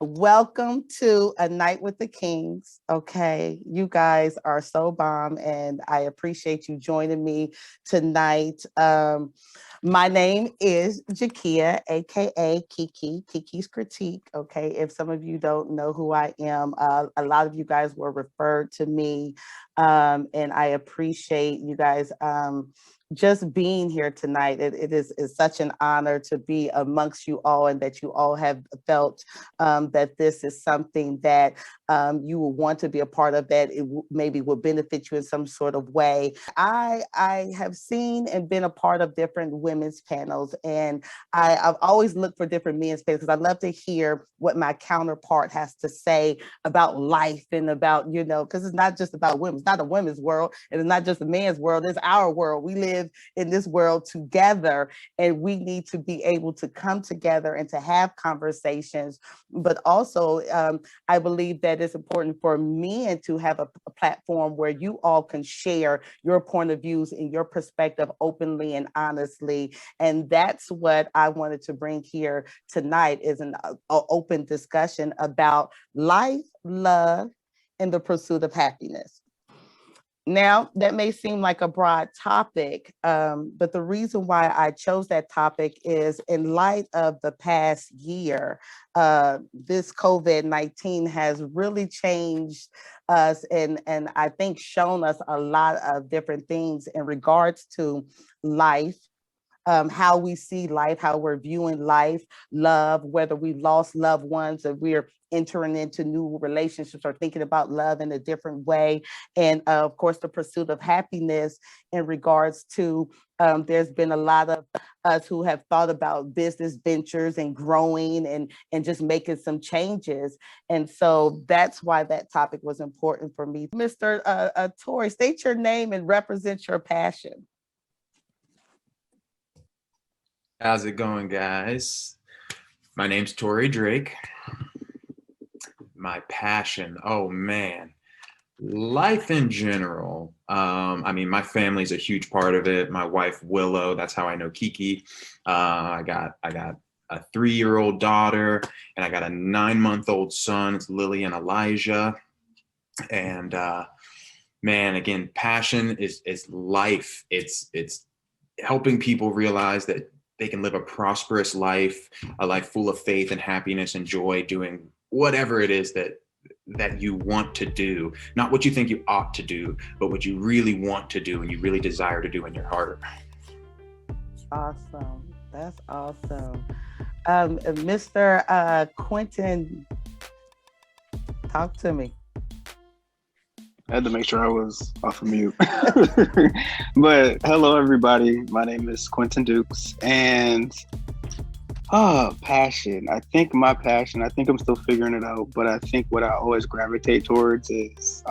Welcome to A Night with the Kings. Okay, you guys are so bomb, and I appreciate you joining me tonight. My name is Jakia, aka Kiki, Kiki's Critique. Okay, if some of you don't know who I am, a lot of you guys were referred to me, and I appreciate you guys. Just being here tonight. It is such an honor to be amongst you all, and that you all have felt that this is something that you will want to be a part of, that it maybe will benefit you in some sort of way. I have seen and been a part of different women's panels, and I've always looked for different men's panels because I love to hear what my counterpart has to say about life and about, because it's not just about women. It's not a women's world, and it's not just a man's world. It's our world. We live in this world together, and we need to be able to come together and to have conversations. But also, I believe that it's important for men to have a platform where you all can share your point of views and your perspective openly and honestly. And that's what I wanted to bring here tonight, is an open discussion about life, love, and the pursuit of happiness. Now, that may seem like a broad topic, but the reason why I chose that topic is, in light of the past year, this COVID-19 has really changed us, and I think shown us a lot of different things in regards to life, how we see life, how we're viewing life, love, whether we lost loved ones or we're entering into new relationships or thinking about love in a different way. And of course, the pursuit of happiness in regards to, there's been a lot of us who have thought about business ventures and growing and just making some changes. And so that's why that topic was important for me. Mr. Tori, state your name and represent your passion. How's it going, guys? My name's Tori Drake. My passion, oh man, life in general. My family's a huge part of it. My wife Willow, that's how I know Kiki. I got a 3-year-old daughter, and I got a 9-month-old son. It's Lily and Elijah. And man, again, passion is life. It's helping people realize that they can live a prosperous life, a life full of faith and happiness and joy, doing whatever it is that you want to do. Not what you think you ought to do, but what you really want to do and you really desire to do in your heart. Awesome. That's awesome. Mr. Quentin, talk to me. I had to make sure I was off of mute. But hello, everybody. My name is Quentin Dukes, and passion. I think I'm still figuring it out, but I think what I always gravitate towards is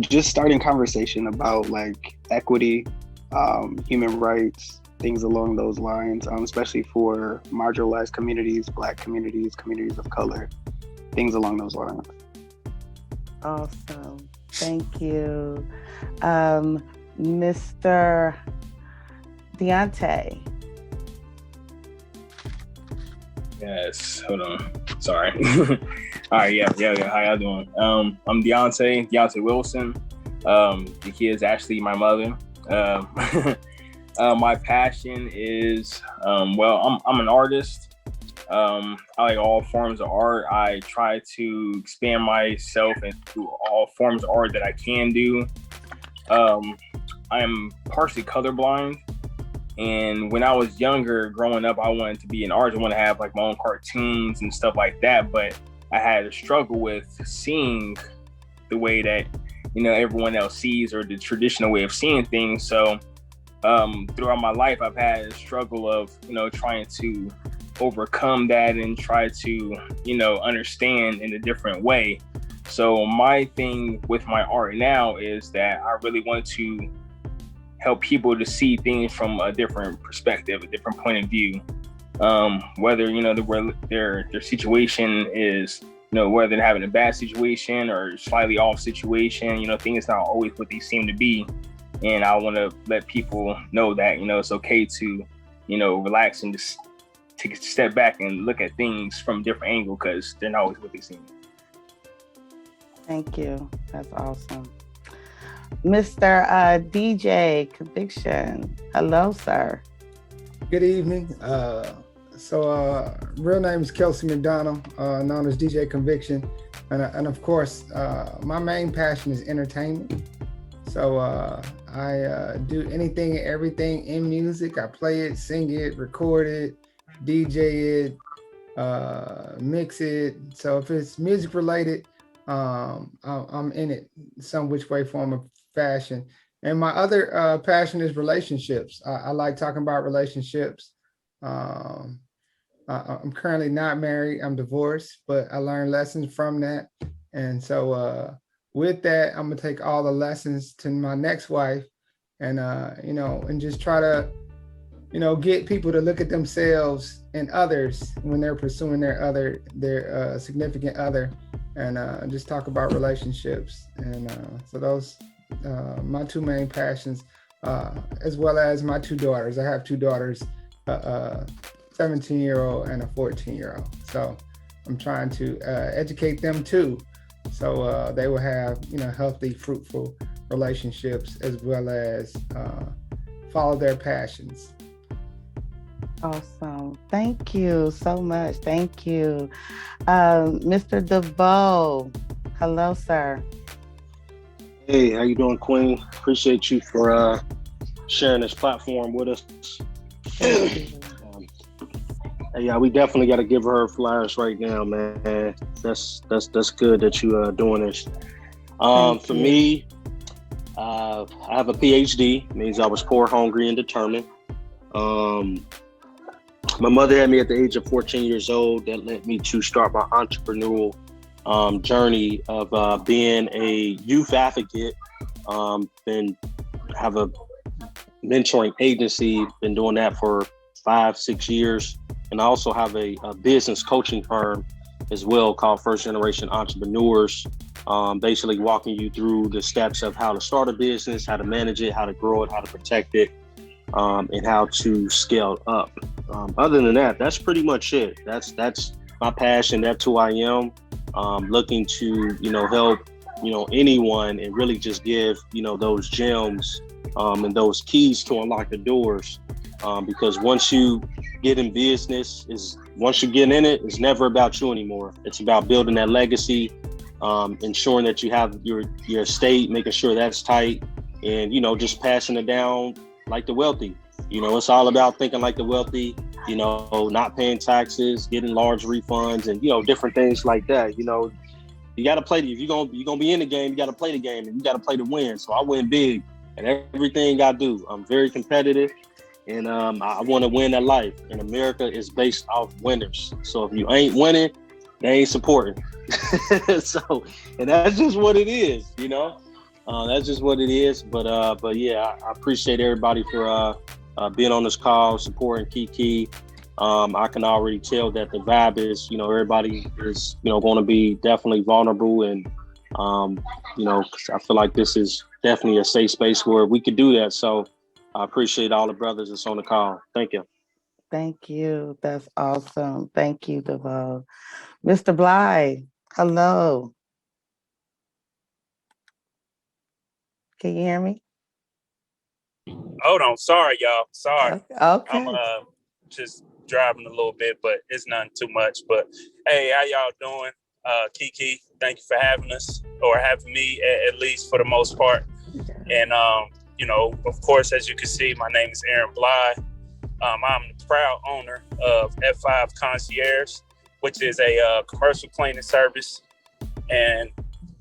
just starting conversation about like equity, human rights, things along those lines, especially for marginalized communities, Black communities, communities of color, things along those lines. Awesome. Thank you. Mr. Deontay. Yes, hold on. Sorry. All right, yeah. How y'all doing? I'm Deontay Wilson. The kid is actually my mother. My passion is, I'm an artist. I like all forms of art. I try to expand myself into all forms of art that I can do. I am partially colorblind. And when I was younger, growing up, I wanted to be an artist. I wanted to have like my own cartoons and stuff like that. But I had a struggle with seeing the way that, everyone else sees, or the traditional way of seeing things. So throughout my life, I've had a struggle of, trying to overcome that and try to, understand in a different way. So my thing with my art now is that I really want to help people to see things from a different perspective, a different point of view. Whether, their situation is, whether they're having a bad situation or slightly off situation, things not always what they seem to be. And I want to let people know that, it's okay to, relax and just take a step back and look at things from a different angle because they're not always what they seem. Thank you. That's awesome. Mr. DJ Conviction. Hello, sir. Good evening. Real name is Kelsey McDonald, known as DJ Conviction. And of course, my main passion is entertainment. So I do anything and everything in music. I play it, sing it, record it, DJ it, mix it. So if it's music related, I'm in it some which way, form, or fashion. And my other passion is relationships. I like talking about relationships. I'm currently not married. I'm divorced, but I learned lessons from that. And so with that, I'm gonna take all the lessons to my next wife and, and just try to, get people to look at themselves and others when they're pursuing their significant other, and just talk about relationships. And so those my two main passions, as well as my two daughters. I have two daughters, 17-year-old and a 14-year-old. So I'm trying to educate them too, so they will have healthy, fruitful relationships, as well as follow their passions. Awesome. Thank you so much. Thank you. Mr. DeVoe. Hello, sir. Hey, how you doing, Queen? Appreciate you for sharing this platform with us. Yeah, we definitely got to give her flowers right now, man. That's good that you are doing this. For me, I have a PhD. Means I was poor, hungry, and determined. My mother had me at the age of 14 years old. That led me to start my entrepreneurial journey of being a youth advocate. Then have a mentoring agency. Been doing that for 5-6 years. And I also have a business coaching firm as well called First Generation Entrepreneurs, basically walking you through the steps of how to start a business, how to manage it, how to grow it, how to protect it, and how to scale up. Other than that, that's pretty much it. That's my passion. That's who I am. Looking to, help, anyone and really just give, those gems and those keys to unlock the doors. Because once you get in business, once you get in it, it's never about you anymore. It's about building that legacy, ensuring that you have your estate, making sure that's tight, and, just passing it down like the wealthy. It's all about thinking like the wealthy, not paying taxes, getting large refunds, and, different things like that. You got to play. If you're gonna be in the game, you got to play the game, and you got to play to win. So I win big at everything I do. I'm very competitive, and I want to win at life. And America is based off winners. So if you ain't winning, they ain't supporting. So, and that's just what it is. That's just what it is. But yeah, I appreciate everybody for being on this call, supporting Kiki. I can already tell that the vibe is, everybody is, going to be definitely vulnerable. And, 'cause I feel like this is definitely a safe space where we could do that. So I appreciate all the brothers that's on the call. Thank you. Thank you. That's awesome. Thank you, DeVoe. Mr. Bly, hello. Can you hear me? Hold on. Sorry, y'all. Sorry. Okay. I'm just driving a little bit, but it's nothing too much. But hey, how y'all doing? Kiki, thank you for having us, or having me at least for the most part. And of course, as you can see, my name is Aaron Bly. I'm the proud owner of F5 Concierge, which is a commercial cleaning service. And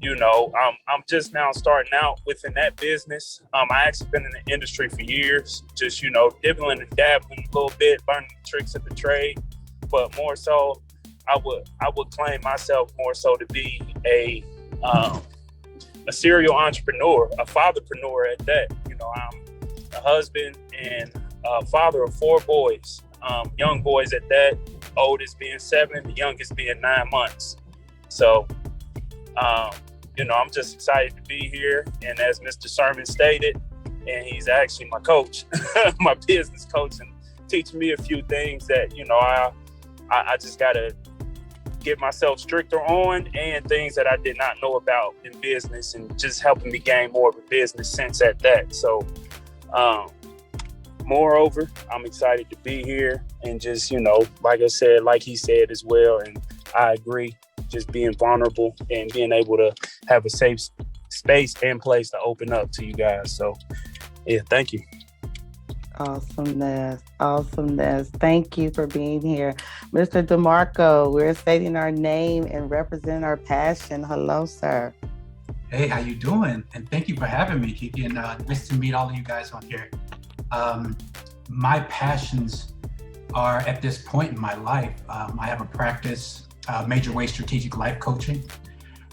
I'm just now starting out within that business. I actually been in the industry for years, just, dibbling and dabbling a little bit, learning the tricks of the trade. But more so, I would claim myself more so to be a serial entrepreneur, a fatherpreneur at that. I'm a husband and a father of 4 boys, young boys at that, oldest being 7, the youngest being 9 months. So, I'm just excited to be here. And as Mr. Sermon stated, and he's actually my coach, my business coach, and teaching me a few things that, you know, I just got to get myself stricter on, and things that I did not know about in business, and just helping me gain more of a business sense at that. So, moreover, I'm excited to be here and just, you know, like I said, like he said as well, and I agree, just being vulnerable and being able to have a safe space and place to open up to you guys. So, yeah, thank you. Awesomeness. Thank you for being here. Mr. DeMarco, we're stating our name and representing our passion. Hello, sir. Hey, how you doing? And thank you for having me, Kiki. And nice to meet all of you guys on here. My passions are at this point in my life. I have a practice, major way strategic life coaching.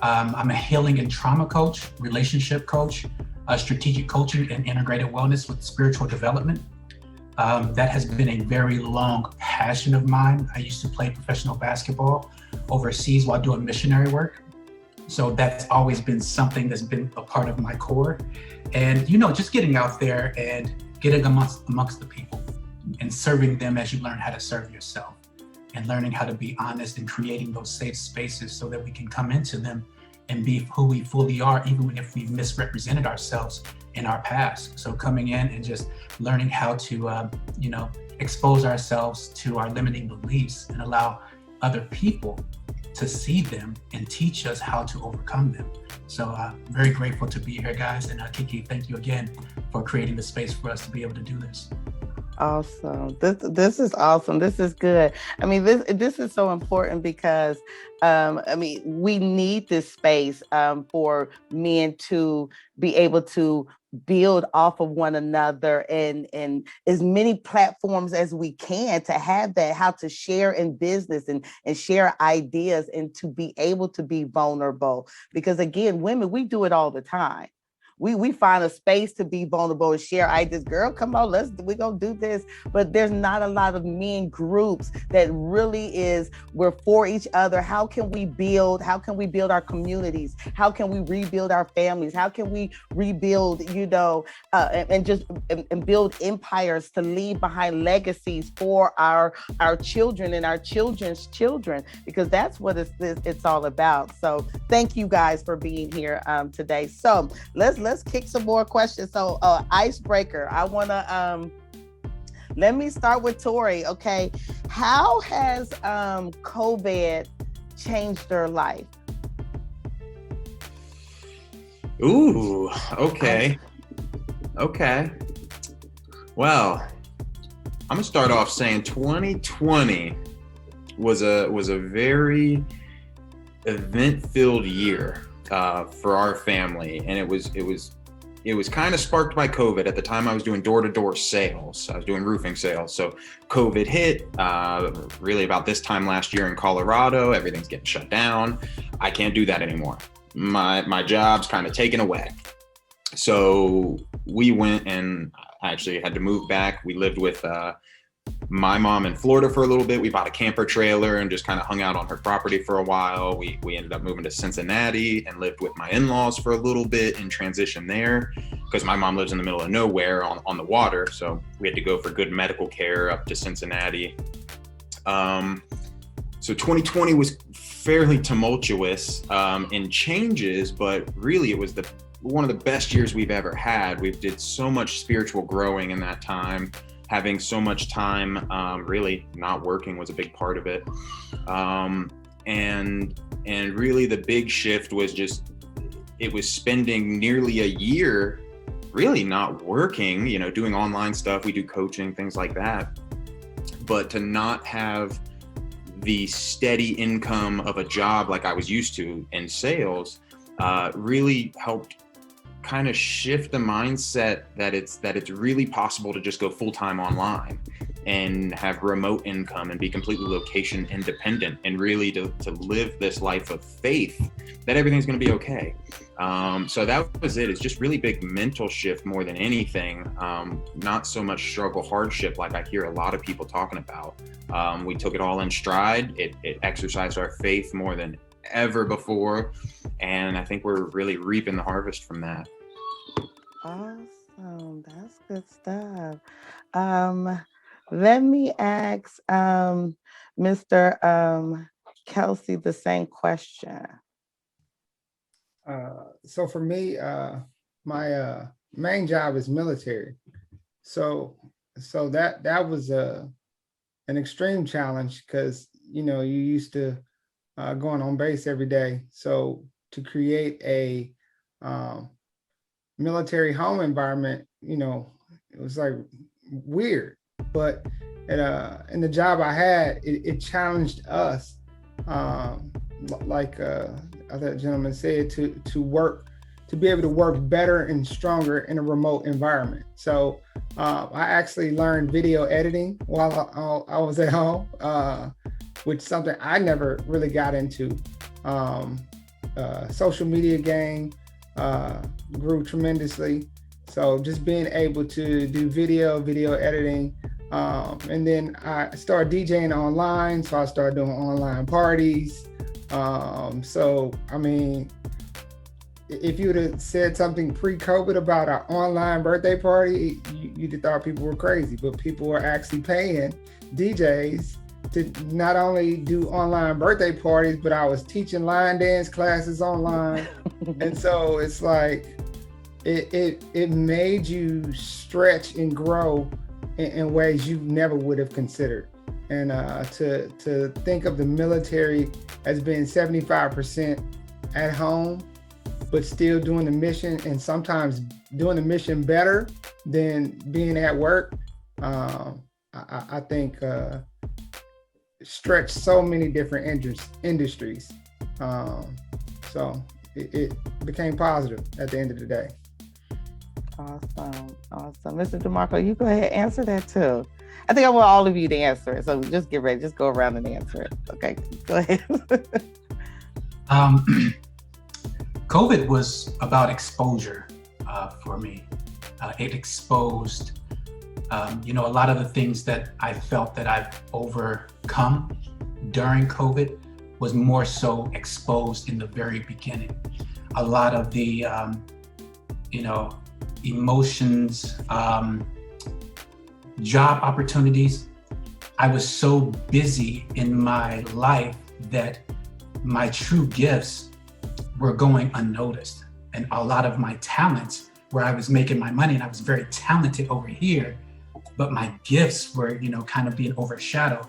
I'm a healing and trauma coach, relationship coach, strategic coaching and integrated wellness with spiritual development. That has been a very long passion of mine. I used to play professional basketball overseas while doing missionary work. So that's always been something that's been a part of my core. And, you know, just getting out there and getting amongst the people and serving them as you learn how to serve yourself, and learning how to be honest and creating those safe spaces so that we can come into them and be who we fully are, even if we've misrepresented ourselves in our past. So coming in and just learning how to, you know, expose ourselves to our limiting beliefs and allow other people to see them and teach us how to overcome them. So very grateful to be here, guys. And Kiki, thank you again for creating the space for us to be able to do this. Awesome. This is awesome. This is good. I mean, this is so important because, I mean, we need this space for men to be able to build off of one another, and as many platforms as we can to have that, how to share in business and share ideas, and to be able to be vulnerable. Because again, women, we do it all the time. We find a space to be vulnerable and share ideas. Girl, come on, we're gonna do this. But there's not a lot of men groups that really we're for each other. How can we build our communities? How can we rebuild our families? How can we rebuild, you know, and build empires to leave behind legacies for our children and our children's children? Because that's what it's all about. So thank you guys for being here today. So let's kick some more questions. So icebreaker, I want to let me start with Tori. Okay, how has COVID changed your life? Ooh, okay. Well, I'm gonna start off saying 2020 was a very event-filled year for our family, and it was kind of sparked by COVID. At the time, I was doing door-to-door sales. I was doing roofing sales. So COVID hit really about this time last year in Colorado. Everything's getting shut down. I can't do that anymore. My job's kind of taken away. So we went, and I actually had to move back. We lived with my mom in Florida for a little bit. We bought a camper trailer and just kind of hung out on her property for a while. We ended up moving to Cincinnati and lived with my in-laws for a little bit and transitioned there because my mom lives in the middle of nowhere on the water. So we had to go for good medical care up to Cincinnati. So 2020 was fairly tumultuous in changes, but really it was one of the best years we've ever had. We did so much spiritual growing in that time. Having so much time, really not working was a big part of it. And really the big shift was it was spending nearly a year really not working, you know, doing online stuff. We do coaching, things like that. But to not have the steady income of a job like I was used to in sales really helped kind of shift the mindset that it's really possible to just go full-time online and have remote income and be completely location independent, and really to live this life of faith that everything's going to be okay. So that was it. It's just really big mental shift more than anything. Not so much struggle, hardship like I hear a lot of people talking about. We took it all in stride. It exercised our faith more than ever before, and I think we're really reaping the harvest from that. Awesome. That's good stuff. Let me ask Mr. Kelsey the same question. So for me, my main job is military. So that was an extreme challenge because you used to going on base every day. So to create a military home environment, it was like weird. But in the job I had, it challenged us, like other gentleman said, to work, to be able to work better and stronger in a remote environment. So I actually learned video editing while I was at home, which is something I never really got into. Social media game grew tremendously. So just being able to do video editing. And then I started DJing online. So I started doing online parties. So, I mean, if you would have said something pre-COVID about our online birthday party, you'd have thought people were crazy, but people were actually paying DJs to not only do online birthday parties, but I was teaching line dance classes online. And so it's like, it made you stretch and grow in ways you never would have considered. And to think of the military as being 75% at home, but still doing the mission, and sometimes doing the mission better than being at work, I think stretched so many different industries. So it became positive at the end of the day. Awesome. Mr. DeMarco, you go ahead and answer that too. I think I want all of you to answer it. So just get ready, just go around and answer it. Okay, go ahead. COVID was about exposure for me. It exposed, a lot of the things that I felt that I've overcome during COVID was more so exposed in the very beginning. A lot of the, emotions, job opportunities. I was so busy in my life that my true gifts were going unnoticed. And a lot of my talents, where I was making my money and I was very talented over here, but my gifts were, kind of being overshadowed.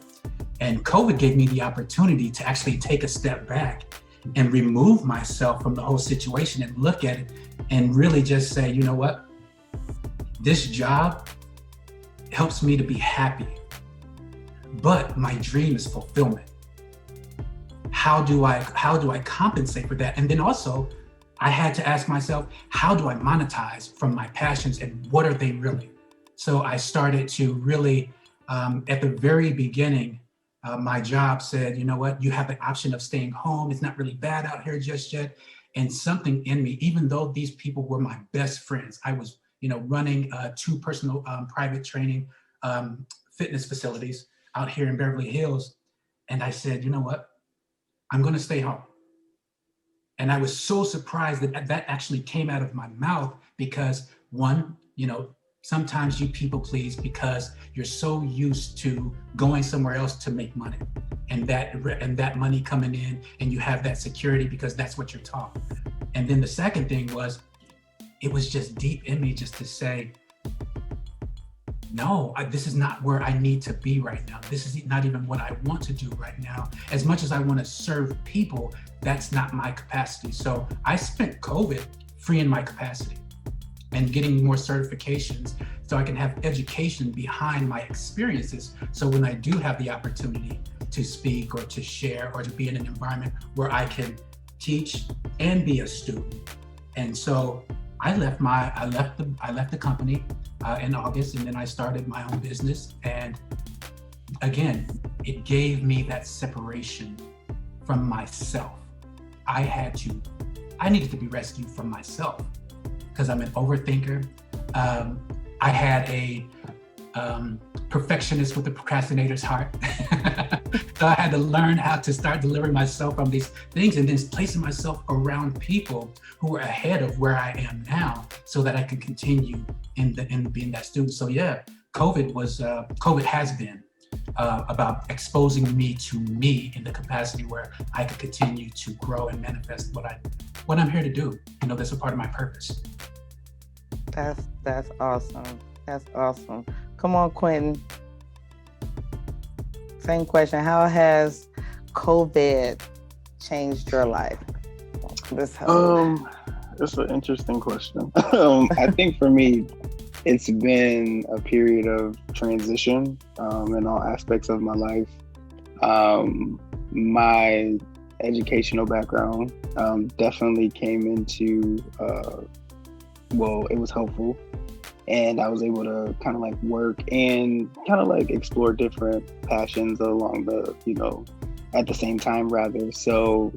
And COVID gave me the opportunity to actually take a step back and remove myself from the whole situation and look at it and really just say, you know what? This job helps me to be happy, but my dream is fulfillment. How do I compensate for that? And then also, I had to ask myself, how do I monetize from my passions and what are they really? So I started to really, at the very beginning, my job said, you know what, you have the option of staying home. It's not really bad out here just yet. And something in me, even though these people were my best friends, I was, running 2 personal private training fitness facilities out here in Beverly Hills. And I said, you know what, I'm going to stay home. And I was so surprised that actually came out of my mouth because one, sometimes you people please because you're so used to going somewhere else to make money and that money coming in and you have that security because that's what you're taught. And then the second thing was, it was just deep in me just to say, no, this is not where I need to be right now. This is not even what I want to do right now. As much as I want to serve people, that's not my capacity. So I spent COVID freeing my capacity and getting more certifications so I can have education behind my experiences. So when I do have the opportunity to speak or to share or to be in an environment where I can teach and be a student. And so I left the company in August, and then I started my own business. And again, it gave me that separation from myself. I needed to be rescued from myself because I'm an overthinker. I had a perfectionist with a procrastinator's heart. So I had to learn how to start delivering myself from these things and then placing myself around people who were ahead of where I am now so that I could continue in being that student. So yeah, COVID has been about exposing me to me in the capacity where I could continue to grow and manifest what I'm here to do. You know, that's a part of my purpose. That's awesome. That's awesome. Come on, Quentin. Same question. How has COVID changed your life? It's an interesting question. I think for me, it's been a period of transition in all aspects of my life. My educational background definitely came into, it was helpful. And I was able to kind of like work and kind of like explore different passions along at the same time rather. So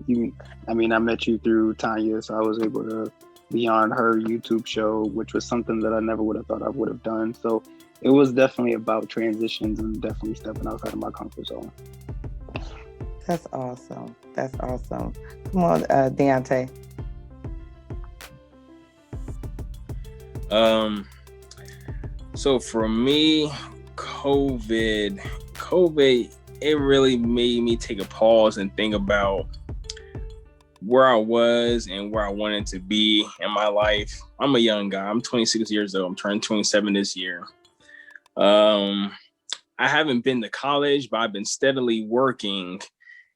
I met you through Tanya, so I was able to be on her YouTube show, which was something that I never would have thought I would have done. So it was definitely about transitions and definitely stepping outside of my comfort zone. That's awesome. That's awesome. Come on, Deontay. So for me, COVID, it really made me take a pause and think about where I was and where I wanted to be in my life. I'm a young guy. I'm 26 years old. I'm turning 27 this year. I haven't been to college, but I've been steadily working,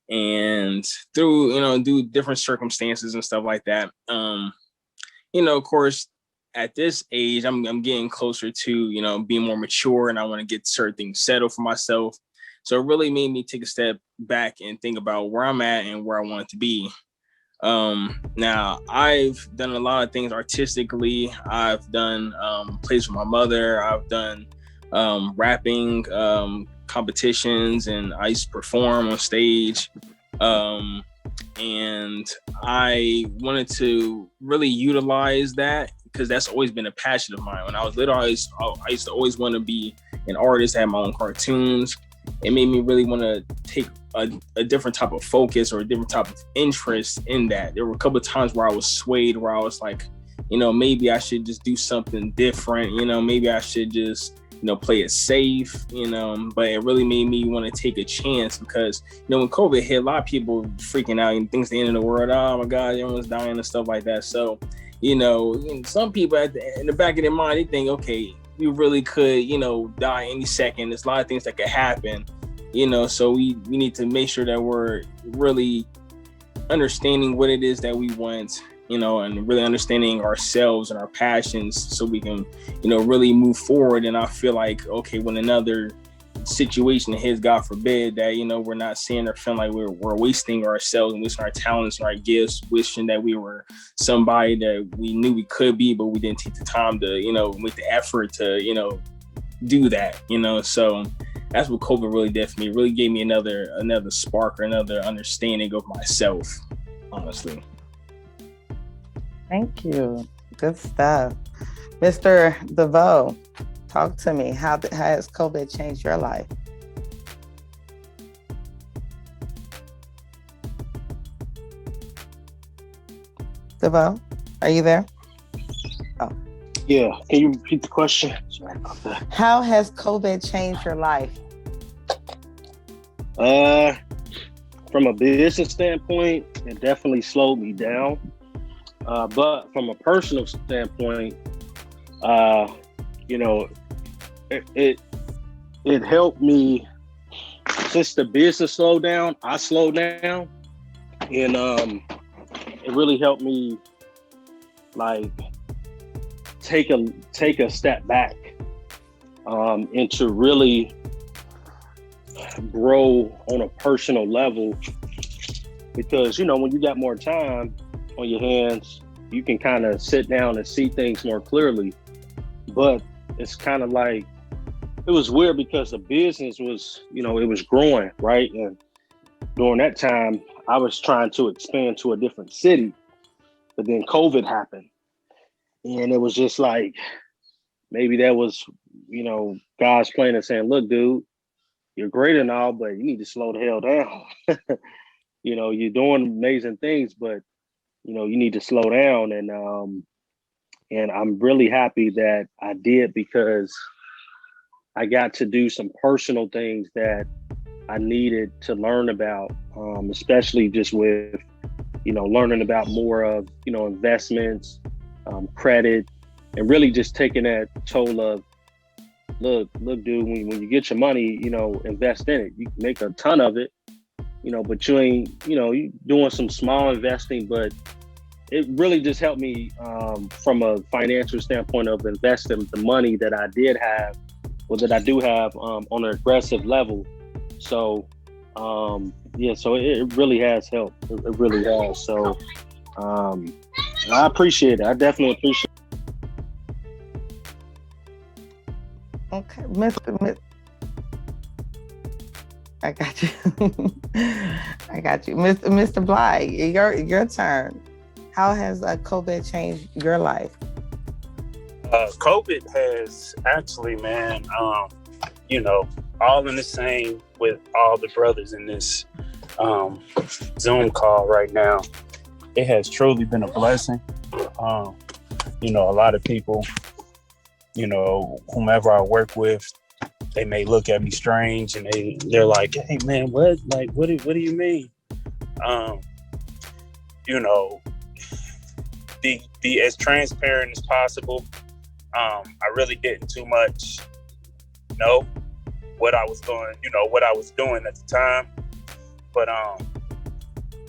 and through different circumstances and stuff like that. Of course, at this age, I'm getting closer to, being more mature, and I want to get certain things settled for myself. So it really made me take a step back and think about where I'm at and where I want to be. Now, I've done a lot of things artistically. I've done plays with my mother. I've done rapping competitions, and I used to perform on stage. And I wanted to really utilize that because that's always been a passion of mine. When I was little, I used to always want to be an artist, have my own cartoons. It made me really want to take a different type of focus or a different type of interest in that. There were a couple of times where I was swayed, where I was like, maybe I should just do something different. Maybe I should just, play it safe, but it really made me want to take a chance because, when COVID hit, a lot of people freaking out and thinks the end of the world. Oh my God, everyone's dying and stuff like that. So, some people in the back of their mind, they think, okay, you really could, die any second. There's a lot of things that could happen, so we need to make sure that we're really understanding what it is that we want, and really understanding ourselves and our passions so we can, really move forward. And I feel like, okay, when another situation hits, God forbid, that, we're not seeing or feeling like we're wasting ourselves and wasting our talents and our gifts, wishing that we were somebody that we knew we could be, but we didn't take the time to, make the effort to, do that, so that's what COVID really did for me. It really gave me another spark or another understanding of myself, honestly. Thank you. Good stuff. Mr. DeVoe, talk to me. How has COVID changed your life? DeVoe, are you there? Oh. Yeah, can you repeat the question? Sorry about that. How has COVID changed your life? From a business standpoint, it definitely slowed me down. But from a personal standpoint, it helped me. Since the business slowed down, I slowed down, and it really helped me like take a step back and to really grow on a personal level, because when you got more time on your hands, you can kind of sit down and see things more clearly. But it's kind of like, it was weird because the business was, it was growing, right? And during that time, I was trying to expand to a different city, but then COVID happened. And it was just like, maybe that was, God's plan and saying, look, dude, you're great and all, but you need to slow the hell down. You're doing amazing things, but you need to slow down. And I'm really happy that I did, because I got to do some personal things that I needed to learn about, especially just with, learning about more of, investments, credit, and really just taking that toll of, look, dude, when you get your money, invest in it. You can make a ton of it, but you ain't, you doing some small investing, but it really just helped me from a financial standpoint of investing the money that I did have, or that I do have on an aggressive level. So, so it really has helped. It really has. So I appreciate it. I definitely appreciate it. Okay, I got you. I got you. Mr. Bly, your turn. How has COVID changed your life? COVID has actually, man, all in the same with all the brothers in this Zoom call right now. It has truly been a blessing. A lot of people, whomever I work with, they may look at me strange and they're like, hey man, what do you mean? Be as transparent as possible. I really didn't too much know what I was doing, at the time. But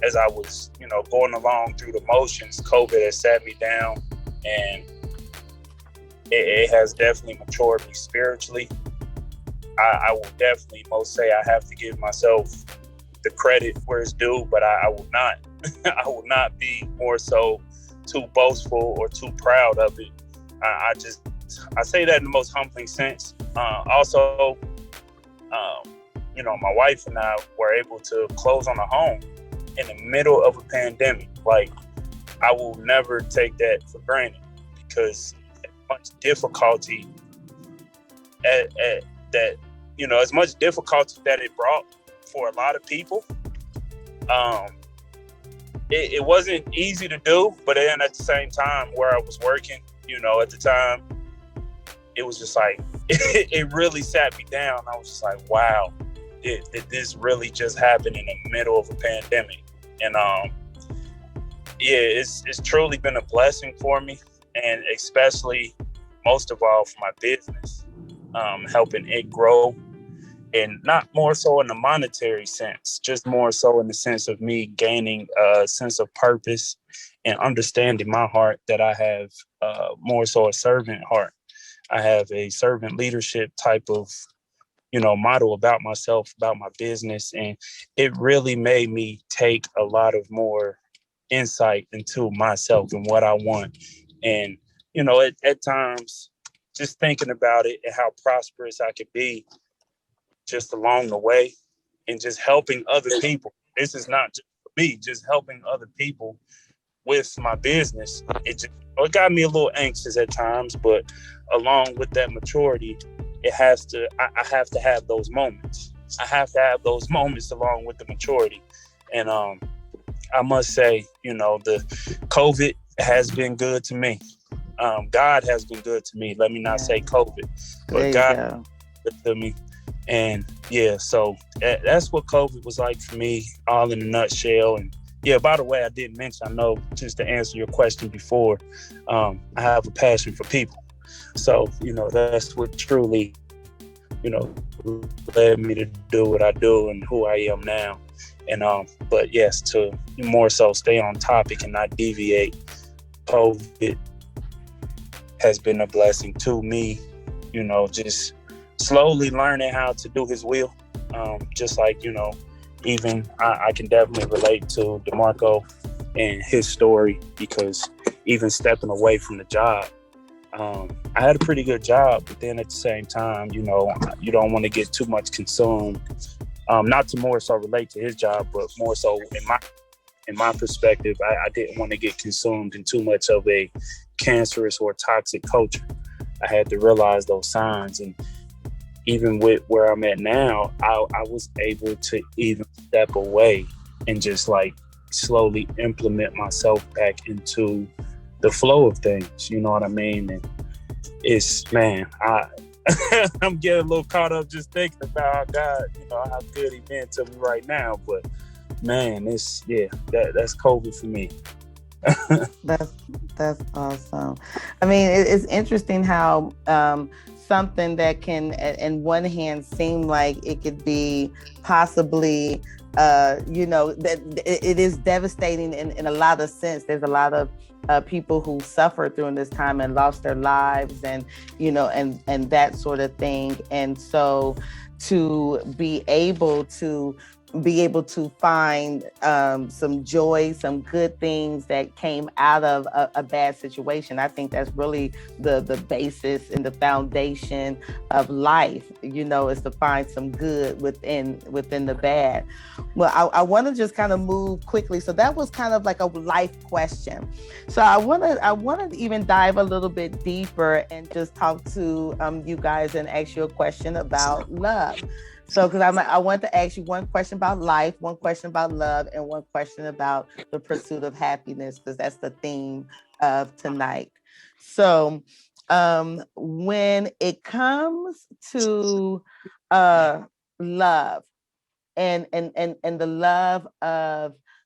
as I was, going along through the motions, COVID has sat me down, and it has definitely matured me spiritually. I will definitely most say I have to give myself the credit where it's due, but I will not. I will not be more so too boastful or too proud of it. I say that in the most humbling sense. Also, my wife and I were able to close on a home in the middle of a pandemic. Like, I will never take that for granted, because much difficulty as much difficulty that it brought for a lot of people, it wasn't easy to do. But then at the same time, where I was working, at the time, it was just like, it really sat me down. I was just like, wow, did this really just happen in the middle of a pandemic? And it's truly been a blessing for me, and especially most of all for my business, helping it grow, and not more so in the monetary sense, just more so in the sense of me gaining a sense of purpose and understanding my heart, that I have more so a servant heart. I have a servant leadership type of, model about myself, about my business. And it really made me take a lot of more insight into myself and what I want. And, at times, just thinking about it and how prosperous I could be just along the way, and just helping other people. This is not just for me, just helping other people with my business. It got me a little anxious at times, but along with that maturity, I have to have those moments. I have to have those moments along with the maturity. And I must say, the COVID has been good to me. God has been good to me. Let me not say COVID, but God good to me. And so that's what COVID was like for me, all in a nutshell. And by the way, I didn't mention, I know, just to answer your question before, I have a passion for people. So, that's what truly, led me to do what I do and who I am now. And, but yes, to more so stay on topic and not deviate, COVID has been a blessing to me, just slowly learning how to do his will. Just like, even I can definitely relate to DeMarco and his story, because even stepping away from the job, I had a pretty good job, but then at the same time, you don't want to get too much consumed. Not to more so relate to his job, but more so in my perspective, I didn't want to get consumed in too much of a cancerous or toxic culture. I had to realize those signs. And even with where I'm at now, I was able to even step away and just like slowly implement myself back into the flow of things. You know what I mean? And it's, man, I'm getting a little caught up just thinking about how God, how good He been to me right now. But man, that's COVID for me. That's awesome. I mean, it's interesting how something that can, in one hand, seem like it could be possibly, that it is devastating in a lot of sense. There's a lot of people who suffered during this time and lost their lives, and and that sort of thing. And so, to be able to find some joy, some good things that came out of a bad situation. I think that's really the basis and the foundation of life, is to find some good within the bad. Well, I want to just kind of move quickly. So that was kind of like a life question. So I want to even dive a little bit deeper and just talk to you guys and ask you a question about love. So, because I want to ask you one question about life, one question about love, and one question about the pursuit of happiness, because that's the theme of tonight. So, when it comes to love and the love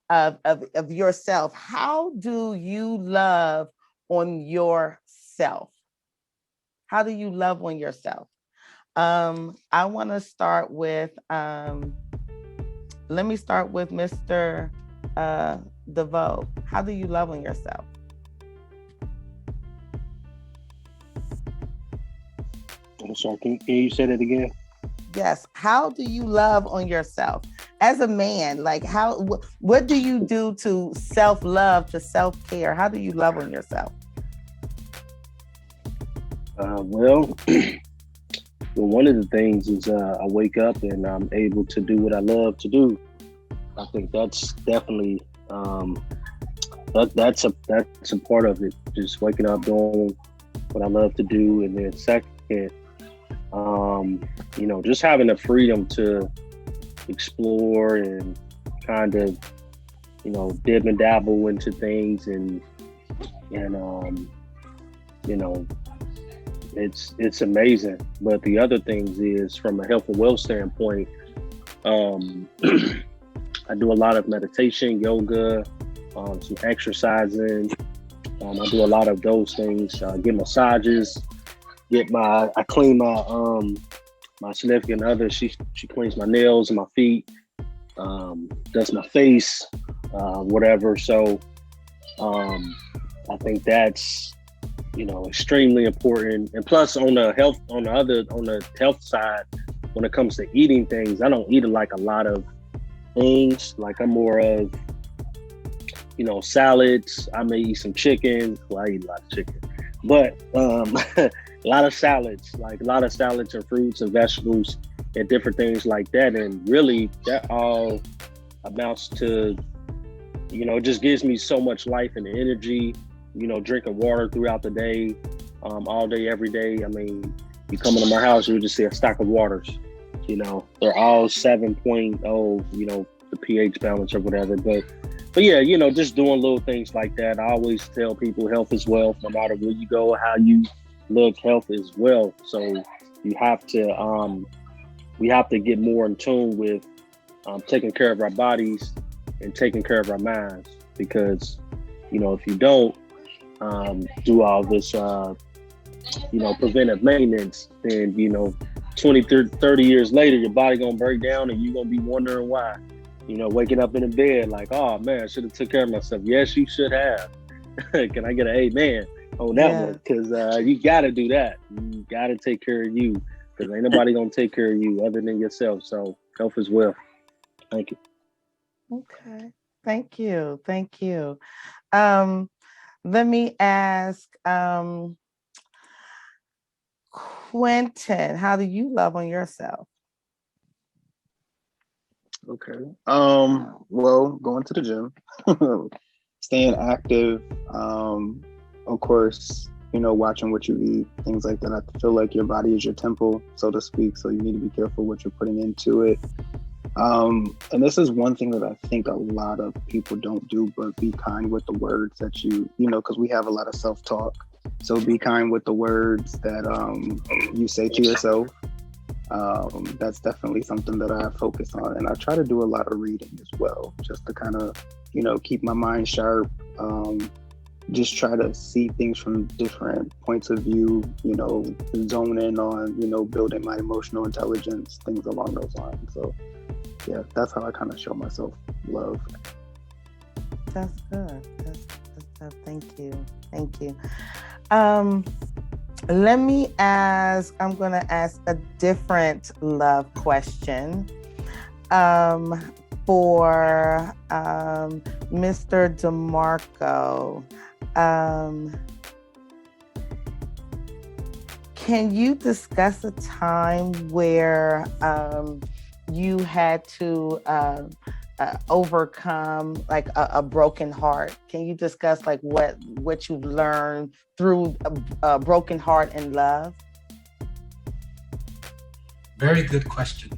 of yourself, how do you love on yourself? How do you love on yourself? I want to start with, let me start with Mr. DeVoe. How do you love on yourself? I'm sorry, can you say that again? Yes. How do you love on yourself? As a man, like what do you do to self-love, to self-care? How do you love on yourself? Well, one of the things is I wake up and I'm able to do what I love to do. I think that's definitely that's a part of it. Just waking up, doing what I love to do, and then second, just having the freedom to explore and kind of, dip and dabble into things, and it's amazing. But the other things is, from a health and wealth standpoint, I do a lot of meditation, yoga, some exercising. I do a lot of those things. Get massages. I clean my significant other. She cleans my nails and my feet. Does my face, whatever. So I think that's extremely important. And plus, on the health side, when it comes to eating things, I don't eat like a lot of things. Like, I'm more of salads. I may eat some chicken. Well, I eat a lot of chicken, but a lot of salads, and fruits and vegetables and different things like that. And really, that all amounts to, it just gives me so much life and energy. Drinking water throughout the day, all day, every day. I mean, you come into my house, you just see a stack of waters. They're all 7.0, the pH balance or whatever. But yeah, just doing little things like that. I always tell people health is wealth. No matter where you go, how you live, health is wealth. So we have to get more in tune with taking care of our bodies and taking care of our minds, because if you don't do all this preventive maintenance, then 20, 30 years later, your body gonna break down and you're gonna be wondering why. Waking up in the bed like, oh man, I should have took care of myself. Yes, you should have. Can I get an amen on that one? Because you gotta do that. You gotta take care of you, because ain't nobody gonna take care of you other than yourself. So health is wealth. Thank you. Okay. Thank you. Let me ask Quentin, how do you love on yourself? Okay. Well, going to the gym, staying active, of course, watching what you eat, things like that. I feel like your body is your temple, so to speak, so you need to be careful what you're putting into it. And this is one thing that I think a lot of people don't do, but be kind with the words that because we have a lot of self-talk So be kind with the words that you say to yourself. That's definitely something that I focus on, and I try to do a lot of reading as well, just to kind of, keep my mind sharp. Just try to see things from different points of view, zone in on, building my emotional intelligence, things along those lines. So yeah, that's how I kind of show myself love. That's good. That's good. Thank you. Let me ask, I'm going to ask a different love question for Mr. DeMarco. Can you discuss a time where you had to overcome like a broken heart? Can you discuss like what you've learned through a broken heart and love? Very good question.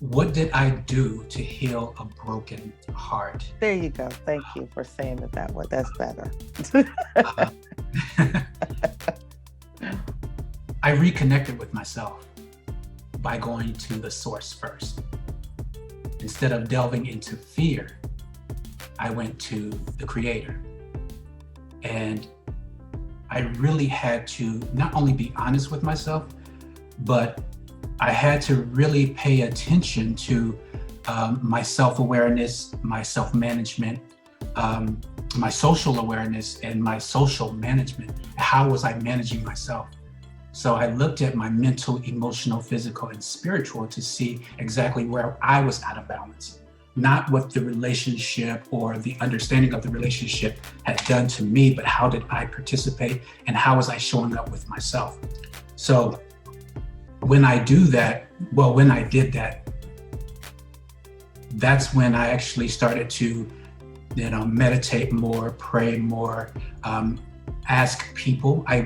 What did I do to heal a broken heart? There you go. Thank you for saying it that way. That's better. I reconnected with myself by going to the source first. Instead of delving into fear, I went to the creator. And I really had to not only be honest with myself, but I had to really pay attention to my self-awareness, my self-management, my social awareness, and my social management. How was I managing myself? So I looked at my mental, emotional, physical, and spiritual to see exactly where I was out of balance. Not what the relationship or the understanding of the relationship had done to me, but how did I participate and how was I showing up with myself? So when I did that, that's when I actually started to, meditate more, pray more, ask people. I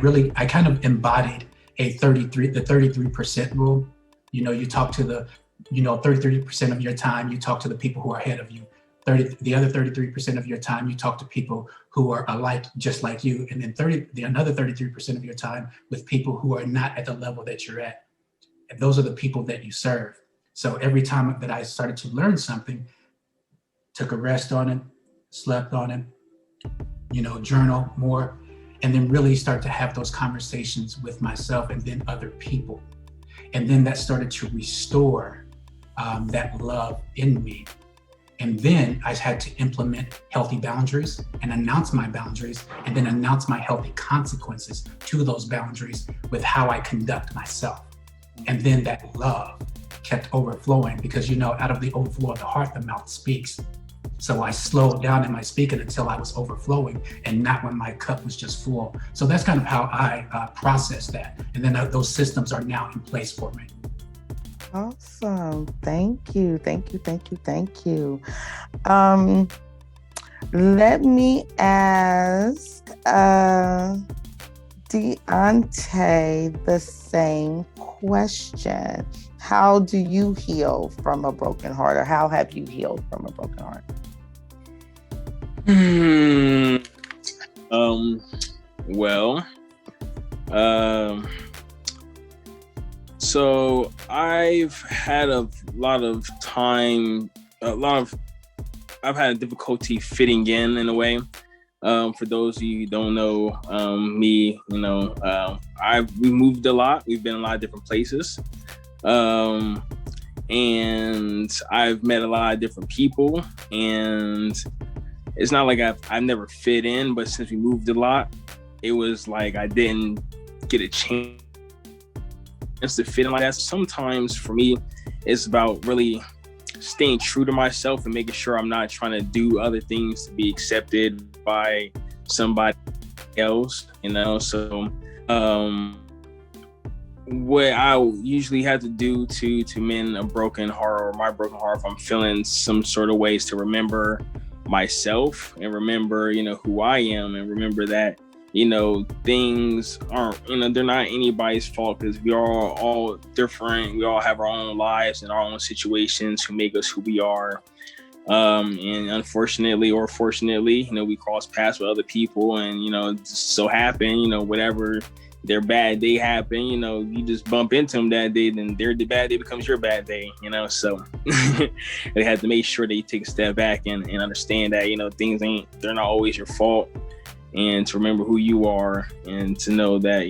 kind of embodied the 33% rule. You talk to the 33% of your time, you talk to the people who are ahead of you. The other 33% of your time, you talk to people who are alike, just like you. And then another 33% of your time with people who are not at the level that you're at. And those are the people that you serve. So every time that I started to learn something, took a rest on it, slept on it, journal more, and then really start to have those conversations with myself and then other people. And then that started to restore that love in me. And then I had to implement healthy boundaries and announce my boundaries, and then announce my healthy consequences to those boundaries with how I conduct myself. And then that love kept overflowing because, out of the overflow of the heart, the mouth speaks. So I slowed down in my speaking until I was overflowing and not when my cup was just full. So that's kind of how I processed that. And then those systems are now in place for me. Awesome. Thank you. Let me ask Deontay the same question. How do you heal from a broken heart, or how have you healed from a broken heart? So I've had I've had difficulty fitting in a way. For those of you who don't know me, we moved a lot. We've been in a lot of different places. And I've met a lot of different people, and it's not like I've never fit in, but since we moved a lot, it was like I didn't get a chance to fit in like that. Sometimes for me, it's about really staying true to myself and making sure I'm not trying to do other things to be accepted by somebody else, So what I usually have to do to mend a broken heart, or my broken heart, if I'm feeling some sort of ways, to remember myself and remember, who I am, and remember that, things aren't, they're not anybody's fault, because we are all different. We all have our own lives and our own situations who make us who we are. And unfortunately or fortunately, we cross paths with other people, and it just so happen, whatever their bad day happen, you just bump into them that day, then their bad day becomes your bad day, so they have to make sure they take a step back and understand that they're not always your fault, and to remember who you are, and to know that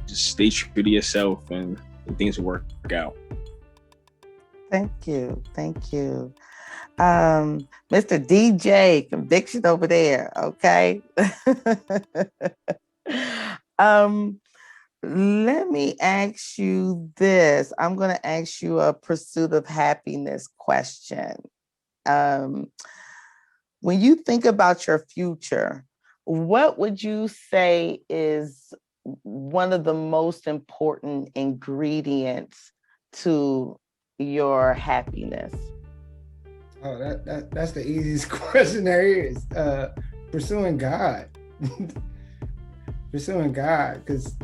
just stay true to yourself, and things will work out. Thank you. Mr. DJ Conviction over there, okay? Let me ask you this. I'm going to ask you a pursuit of happiness question. When you think about your future, what would you say is one of the most important ingredients to your happiness? Oh, that's the easiest question there is. Pursuing God. Pursuing God, because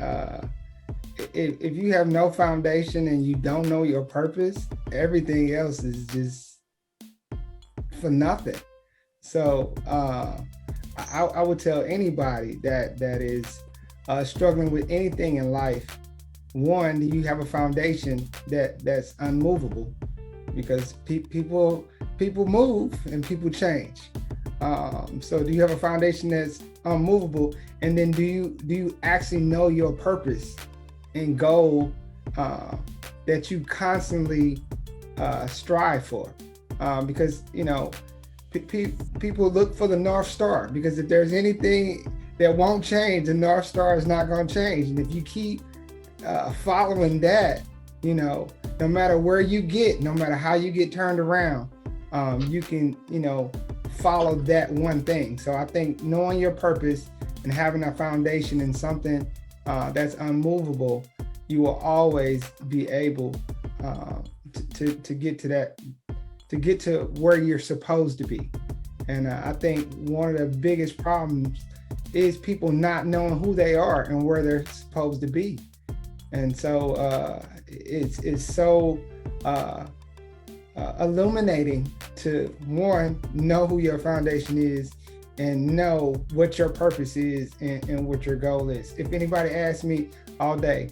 if you have no foundation and you don't know your purpose, everything else is just for nothing. So I would tell anybody that is struggling with anything in life, one, you have a foundation that's unmovable, because people move and people change. So do you have a foundation that's unmovable? And then do you actually know your purpose and goal that you constantly strive for? Because people look for the North Star, because if there's anything that won't change, the North Star is not going to change. And if you keep following that, no matter where you get, no matter how you get turned around, you can follow that one thing. So I think knowing your purpose and having a foundation in something that's unmovable, you will always be able to get to that, to get to where you're supposed to be. And I think one of the biggest problems is people not knowing who they are and where they're supposed to be. And so it's so illuminating to, one, know who your foundation is and know what your purpose is and what your goal is. If anybody asks me all day,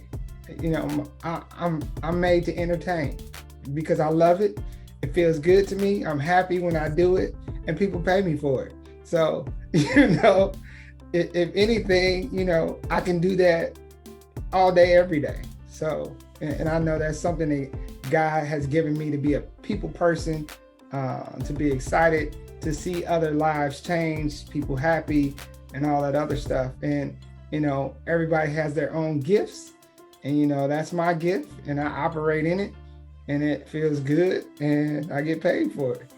I'm made to entertain because I love it. It feels good to me. I'm happy when I do it, and people pay me for it. So, if anything, I can do that all day, every day. So, and I know that's something that God has given me, to be a people person, to be excited to see other lives change, people happy, and all that other stuff. And, everybody has their own gifts, and, that's my gift, and I operate in it, and it feels good, and I get paid for it.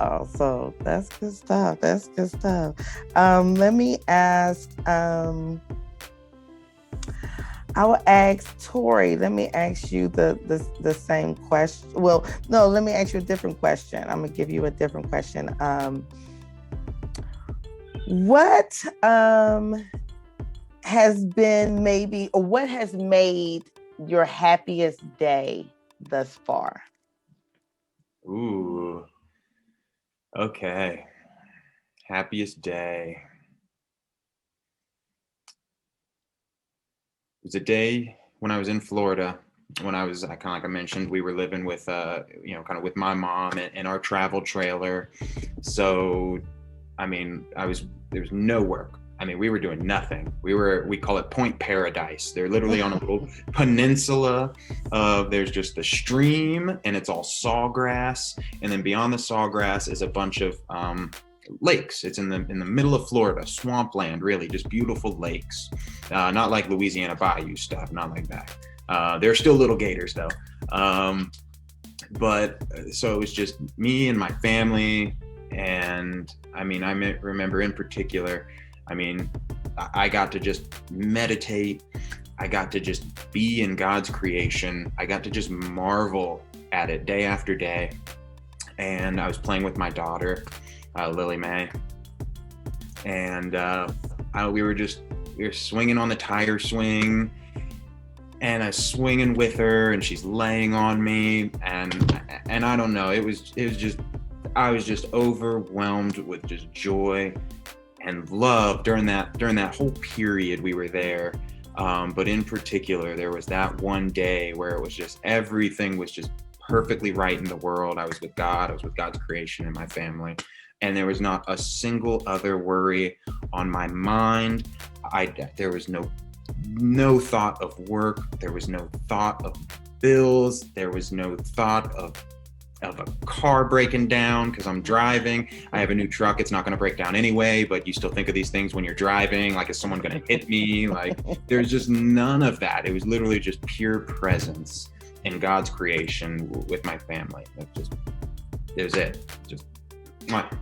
Oh, so that's good stuff. Let me ask, I will ask Tori, let me ask you the same question. Well, no, let me ask you a different question. I'm gonna give you a different question. What has been maybe, or what has made your happiest day thus far? Ooh, okay. Happiest day. It was a day when I was in Florida. When I was, kind of like I mentioned, we were living with, kind of with my mom in our travel trailer. So, there was no work. We were doing nothing. We call it Point Paradise. They're literally on a little peninsula. There's just the stream, and it's all sawgrass. And then beyond the sawgrass is a bunch of lakes. It's in the middle of Florida, swampland, really, just beautiful lakes. Not like Louisiana Bayou stuff, not like that. There are still little gators though. But so it was just me and my family. And I remember in particular, I got to just meditate. I got to just be in God's creation. I got to just marvel at it day after day. And I was playing with my daughter, Lily Mae. And we were swinging on the tire swing. and I swinging with her, and she's laying on me, and I don't know, it was just, I was just overwhelmed with just joy and love during that whole period we were there. But in particular, there was that one day where it was just, everything was just perfectly right in the world. I was with God, I was with God's creation and my family, and there was not a single other worry on my mind. There was no thought of work, there was no thought of bills, there was no thought of a car breaking down because I'm driving. I have a new truck, it's not going to break down anyway, but you still think of these things when you're driving, like, is someone going to hit me? Like, there's just none of that. It was literally just pure presence in God's creation with my family. It was it. Just mwah.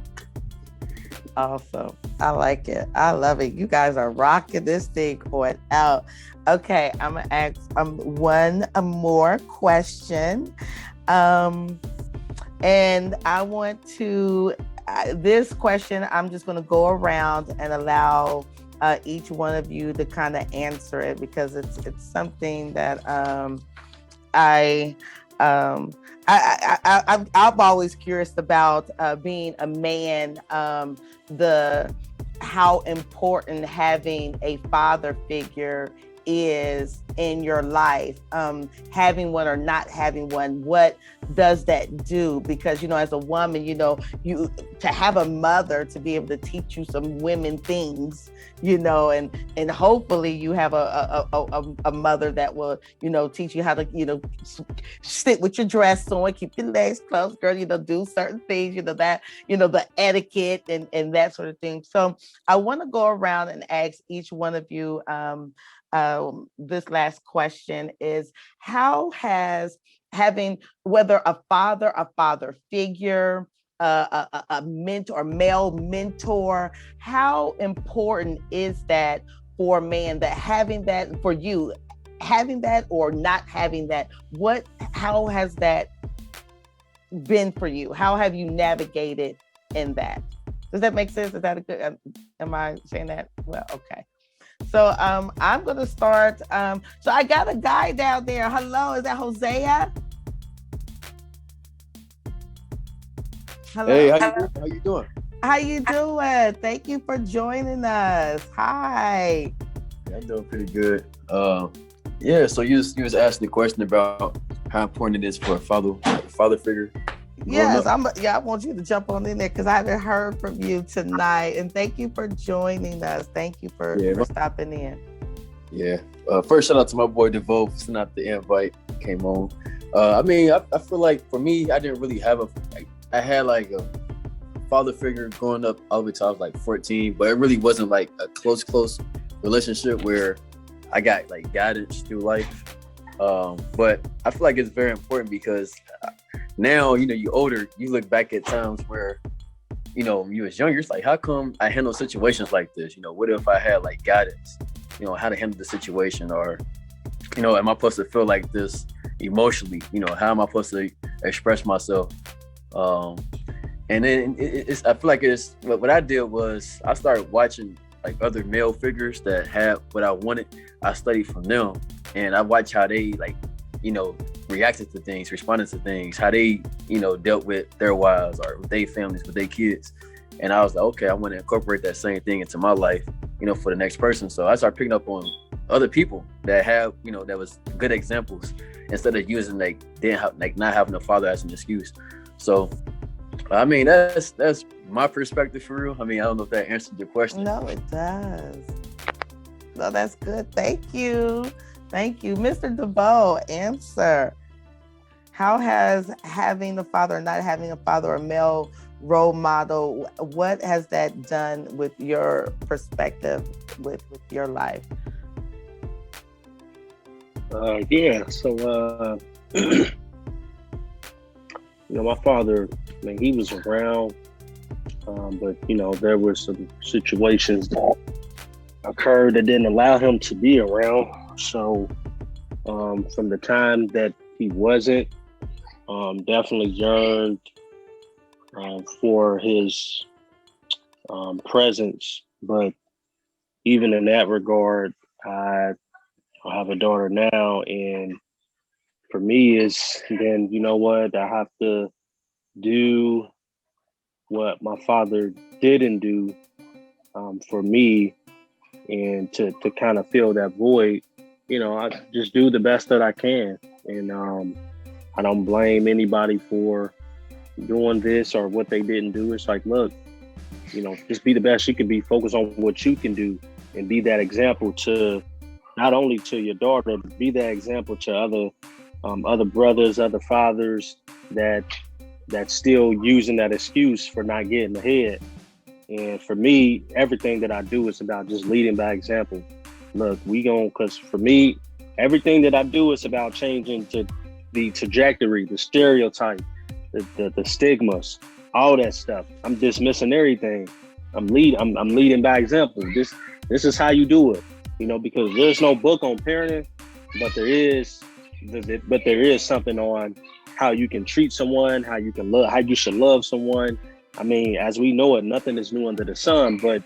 Awesome. I like it. I love it. You guys are rocking this thing going out. Okay, I'm gonna ask one more question. And I want to, this question, I'm just going to go around and allow each one of you to kind of answer it, because it's something that I'm always curious about, being a man, how important having a father figure is in your life, having one or not having one. What does that do? Because, you know, as a woman, you know, you to have a mother to be able to teach you some women things, you know, and hopefully you have a mother that will, you know, teach you how to, you know, sit with your dress on, keep your legs closed, girl, you know, do certain things, you know, that, you know, the etiquette and that sort of thing. So I want to go around and ask each one of you, this last question is, how has having, whether a father figure, a mentor, male mentor, how important is that for a man, that having that, for you, having that or not having that, how has that been for you? How have you navigated in that? Does that make sense? Is that a good, am I saying that well? Okay. So I'm gonna start. So I got a guy down there. Hello, is that Hosea? Hello. Hey, how you doing? How you doing? Thank you for joining us. Hi. Yeah, I'm doing pretty good. Yeah, so you was asking the question about how important it is for a father figure. Yes, I want you to jump on in there because I haven't heard from you tonight. And thank you for joining us. Thank you for stopping in. Yeah. First, shout out to my boy DeVoe for sending out the invite. Came on. I mean, I feel like for me, I didn't really have I had like a father figure growing up all the way till I was like 14, but it really wasn't like a close relationship where I got like guidance through life. But I feel like it's very important because now, you know, you're older, you look back at times where, you know, you was younger, it's like, how come I handle situations like this? You know, what if I had like guidance, you know, how to handle the situation, or, you know, am I supposed to feel like this emotionally? You know, how am I supposed to express myself? And then I feel like what I did was I started watching like other male figures that had what I wanted. I studied from them, and I watched how they, like, you know, reacted to things, responded to things, how they, you know, dealt with their wives or with their families, with their kids. And I was like, okay, I want to incorporate that same thing into my life, you know, for the next person. So I started picking up on other people that have, you know, that was good examples instead of using not having a father as an excuse. So, I mean, that's my perspective for real. I mean, I don't know if that answered your question. No, it does. No, that's good. Thank you. Thank you. Mr. DeVoe, answer. How has having a father or not having a father, or male role model, what has that done with your perspective, with your life? So, you know, my father, I mean, he was around, but, you know, there were some situations that occurred that didn't allow him to be around. So from the time that he wasn't, definitely yearned for his presence. But even in that regard, I I have a daughter now, and for me, is then you know what, I have to do what my father didn't do for me, and to kind of fill that void. I just do the best that I can, and I don't blame anybody for doing this or what they didn't do. It's like, look, just be the best you can be. Focus on what you can do, and be that example to not only to your daughter, but be that example to other brothers, other fathers that's still using that excuse for not getting ahead. And for me, everything that I do is about just leading by example. Look, because for me, everything that I do is about changing to the trajectory, the stereotype, the stigmas, all that stuff. I'm dismissing everything. I'm leading by example. This is how you do it, because there's no book on parenting, but there is something on how you can treat someone, how you should love someone. I mean, as we know it, nothing is new under the sun, but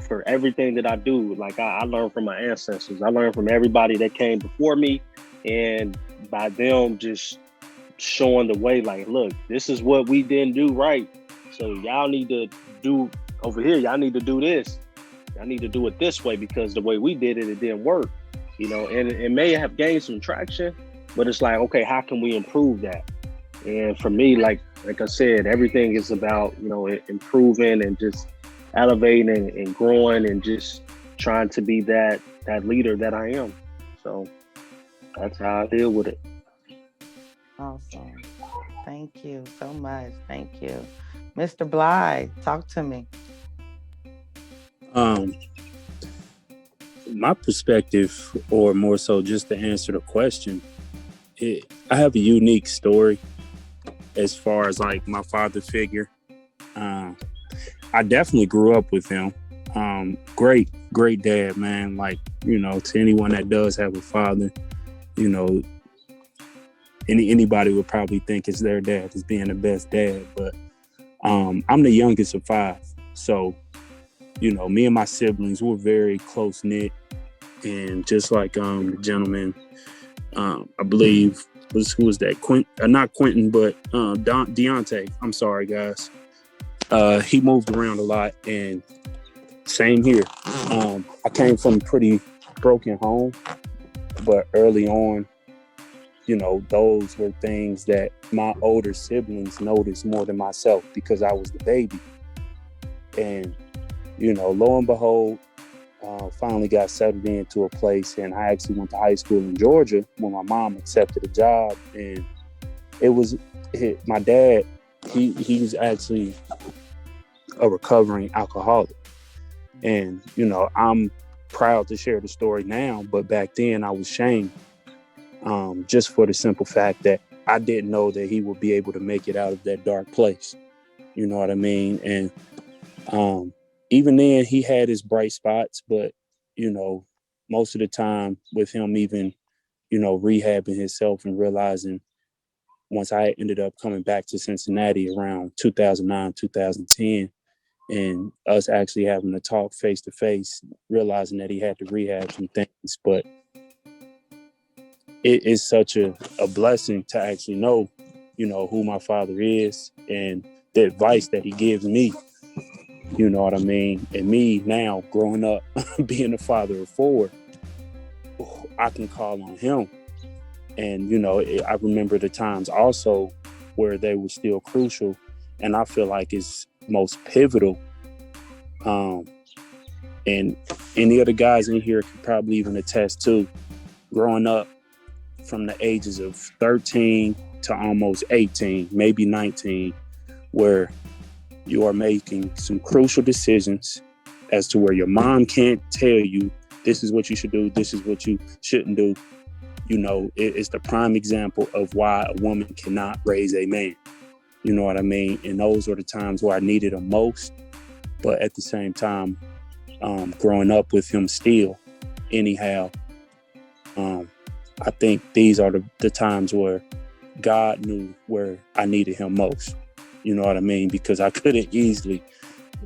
for everything that I do, like I learned from my ancestors. I learned from everybody that came before me, and by them just showing the way, like, look, this is what we didn't do right. So y'all need to do over here. Y'all need to do this. Y'all need to do it this way, because the way we did it, it didn't work. And it may have gained some traction, but it's like, okay, how can we improve that? And for me, like I said, everything is about, improving and just elevating and growing and just trying to be that leader that I am. So that's how I deal with it. Awesome. Thank you so much. Thank you. Mr. Bly, talk to me. My perspective, or more so just to answer the question, I have a unique story as far as like my father figure. I definitely grew up with him. Great dad, man. Like, to anyone that does have a father, anybody would probably think it's their dad as being the best dad. But I'm the youngest of 5. So, me and my siblings were very close knit. And just like the gentleman, I believe, who was that? Not Quentin, but Deontay. I'm sorry, guys. He moved around a lot, and same here. I came from a pretty broken home, but early on, those were things that my older siblings noticed more than myself, because I was the baby. And, lo and behold, finally got settled into a place, and I actually went to high school in Georgia when my mom accepted a job. And my dad, he's actually a recovering alcoholic. And, I'm proud to share the story now, but back then I was shamed, just for the simple fact that I didn't know that he would be able to make it out of that dark place. You know what I mean? And even then he had his bright spots, but, most of the time with him even, rehabbing himself and realizing, once I ended up coming back to Cincinnati around 2009, 2010, and us actually having to talk face to face, realizing that he had to rehab some things. But it is such a blessing to actually know, who my father is and the advice that he gives me. You know what I mean? And me now growing up, being a father of 4, I can call on him. And, I remember the times also where they were still crucial. And I feel like it's most pivotal. And any of the guys in here could probably even attest to growing up from the ages of 13 to almost 18, maybe 19, where you are making some crucial decisions as to where your mom can't tell you this is what you should do, this is what you shouldn't do. It's the prime example of why a woman cannot raise a man. You know what I mean? And those were the times where I needed him most. But at the same time, growing up with him still, anyhow, I think these are the times where God knew where I needed him most. You know what I mean? Because I couldn't easily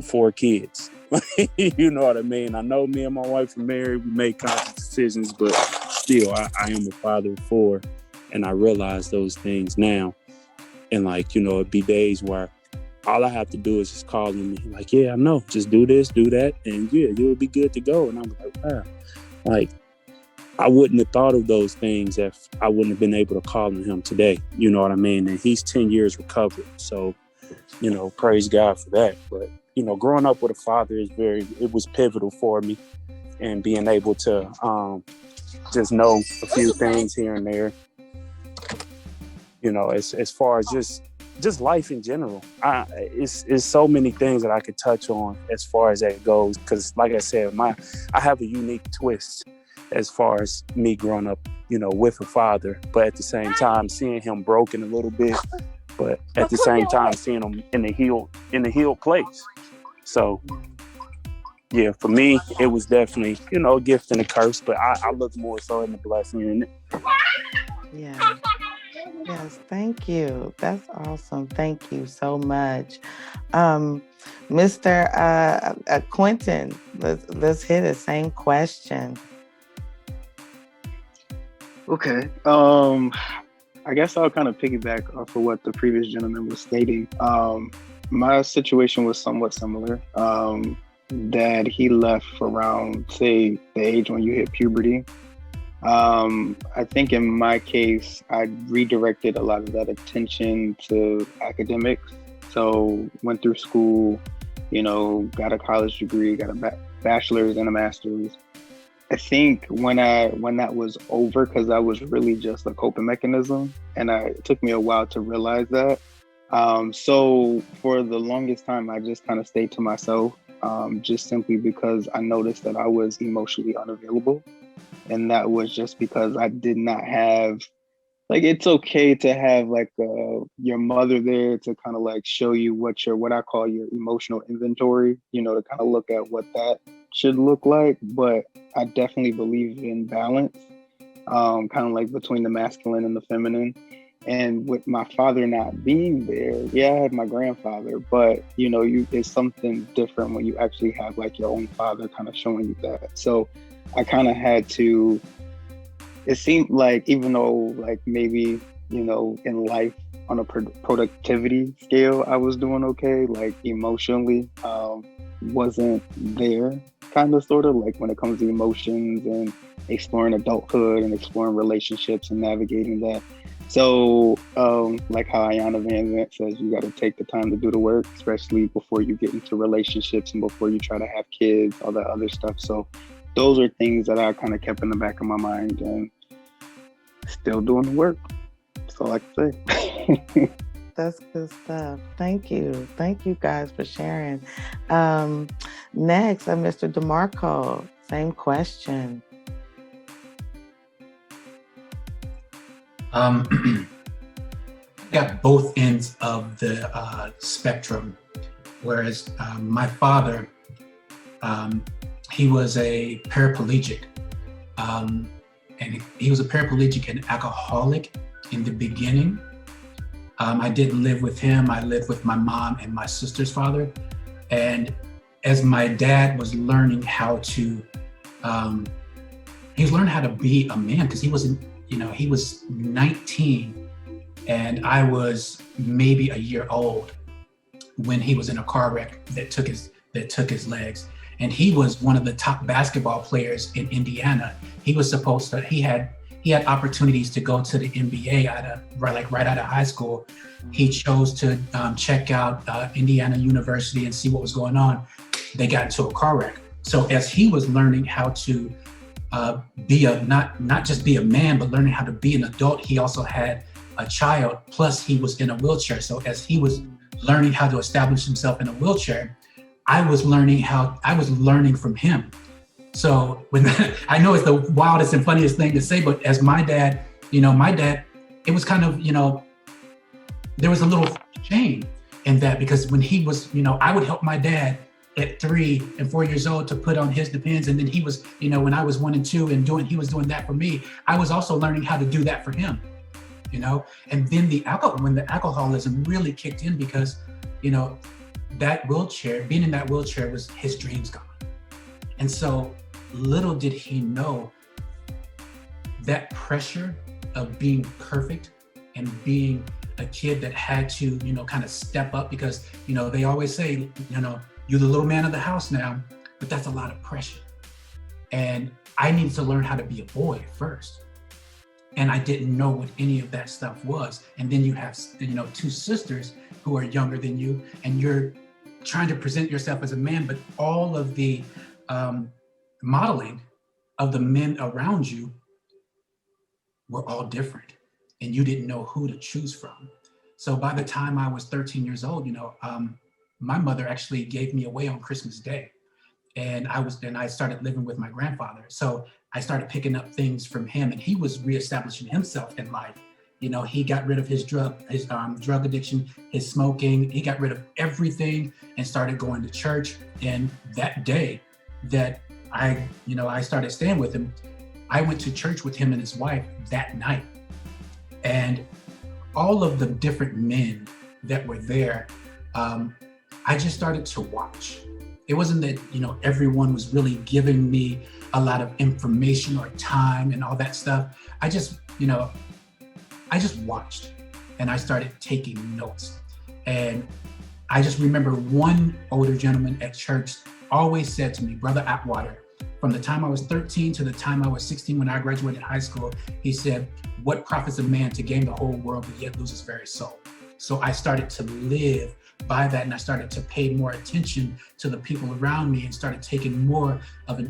4 kids. You know what I mean? I know me and my wife are married. We made conscious decisions, but still, I am a father of 4, and I realize those things now. And like, you know, it'd be days where all I have to do is just call him and like, yeah, I know, just do this, do that, and yeah, you'll be good to go. And I'm like, wow, like, I wouldn't have thought of those things if I wouldn't have been able to call on him today. You know what I mean? And he's 10 years recovered. So, you know, praise God for that. But, you know, growing up with a father it was pivotal for me, and being able to just know a few things here and there, you know, as far as just life in general. It's so many things that I could touch on as far as that goes. Because like I said, I have a unique twist as far as me growing up, you know, with a father, but at the same time seeing him broken a little bit, but at the same time seeing him in the healed place. So yeah, for me, it was definitely, you know, a gift and a curse, but I look more so in the blessing in it. Yeah. Yes, thank you. That's awesome. Thank you so much. Mr. Quentin, let's hit the same question. Okay. I guess I'll kind of piggyback off of what the previous gentleman was stating. My situation was somewhat similar. Dad, he left around, say, the age when you hit puberty. I think in my case, I redirected a lot of that attention to academics. So went through school, you know, got a college degree, got a bachelor's and a master's. I think when that was over, because that was really just a coping mechanism, and it took me a while to realize that. So for the longest time, I just kind of stayed to myself, just simply because I noticed that I was emotionally unavailable. And that was just because I did not have, like, it's okay to have like your mother there to kind of like show you what I call your emotional inventory, you know, to kind of look at what that should look like. But I definitely believe in balance, kind of like between the masculine and the feminine. And with my father not being there, yeah, I had my grandfather, but you know, it's something different when you actually have like your own father kind of showing you that. So I kind of had to, it seemed like, even though like maybe, you know, in life on a productivity scale, I was doing okay, like emotionally, wasn't there, kind of sort of like when it comes to emotions and exploring adulthood and exploring relationships and navigating that. So like how Ayanna Van Zant says, you got to take the time to do the work, especially before you get into relationships and before you try to have kids, all that other stuff. So those are things that I kind of kept in the back of my mind, and still doing the work. That's all I can say. That's good stuff. Thank you. Thank you guys for sharing. Next, Mr. DeMarco, same question. Got both ends of the spectrum, whereas my father, he was a paraplegic, and he was a paraplegic and alcoholic in the beginning. I didn't live with him. I lived with my mom and my sister's father. And as my dad was learning how to, he was learning how to be a man, because he wasn't, you know, he was 19 and I was maybe a year old when he was in a car wreck that took his legs. And he was one of the top basketball players in Indiana. He was supposed to, he had opportunities to go to the NBA right out of high school. He chose to check out Indiana University and see what was going on. They got into a car wreck. So as he was learning how to be not just be a man, but learning how to be an adult, he also had a child, plus he was in a wheelchair. So as he was learning how to establish himself in a wheelchair, I was learning from him. So when I know it's the wildest and funniest thing to say, but as my dad, it was kind of, there was a little shame in that, because when he was, I would help my dad at 3 and 4 years old to put on his Depends. And then he was, when I was 1 and 2 and he was doing that for me, I was also learning how to do that for him, And then when the alcoholism really kicked in, because, that wheelchair, being in that wheelchair was his dreams gone. And so little did he know that pressure of being perfect and being a kid that had to, kind of step up because, they always say, you're the little man of the house now, but that's a lot of pressure. And I needed to learn how to be a boy first. And I didn't know what any of that stuff was. And then you have, two sisters who are younger than you, and you're trying to present yourself as a man, but all of the modeling of the men around you were all different, and you didn't know who to choose from. So by the time I was 13 years old, my mother actually gave me away on Christmas Day. And I started living with my grandfather. So I started picking up things from him, and he was reestablishing himself in life. He got rid of his drug addiction, his smoking. He got rid of everything and started going to church. And that day that I started staying with him, I went to church with him and his wife that night. And all of the different men that were there, I just started to watch. It wasn't that, everyone was really giving me a lot of information or time and all that stuff. I just watched, and I started taking notes. And I just remember one older gentleman at church always said to me, Brother Atwater, from the time I was 13 to the time I was 16 when I graduated high school, he said, what profits a man to gain the whole world but yet lose his very soul? So I started to live by that, and I started to pay more attention to the people around me and started taking more of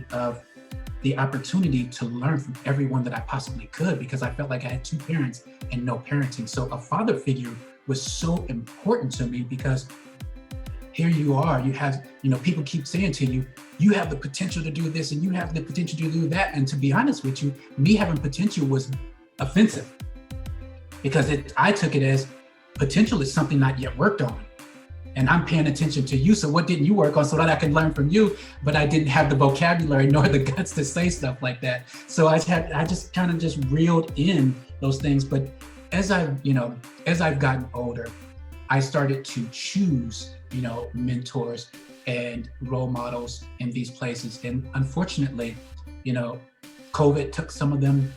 the opportunity to learn from everyone that I possibly could, because I felt like I had two parents and no parenting. So a father figure was so important to me, because here you are, you have, people keep saying to you, you have the potential to do this and you have the potential to do that. And to be honest with you, me having potential was offensive, because I took it as potential is something not yet worked on. And I'm paying attention to you. So what didn't you work on so that I could learn from you? But I didn't have the vocabulary nor the guts to say stuff like that. So I just kind of just reeled in those things. But as I've gotten older, I started to choose, mentors and role models in these places. And unfortunately, COVID took some of them,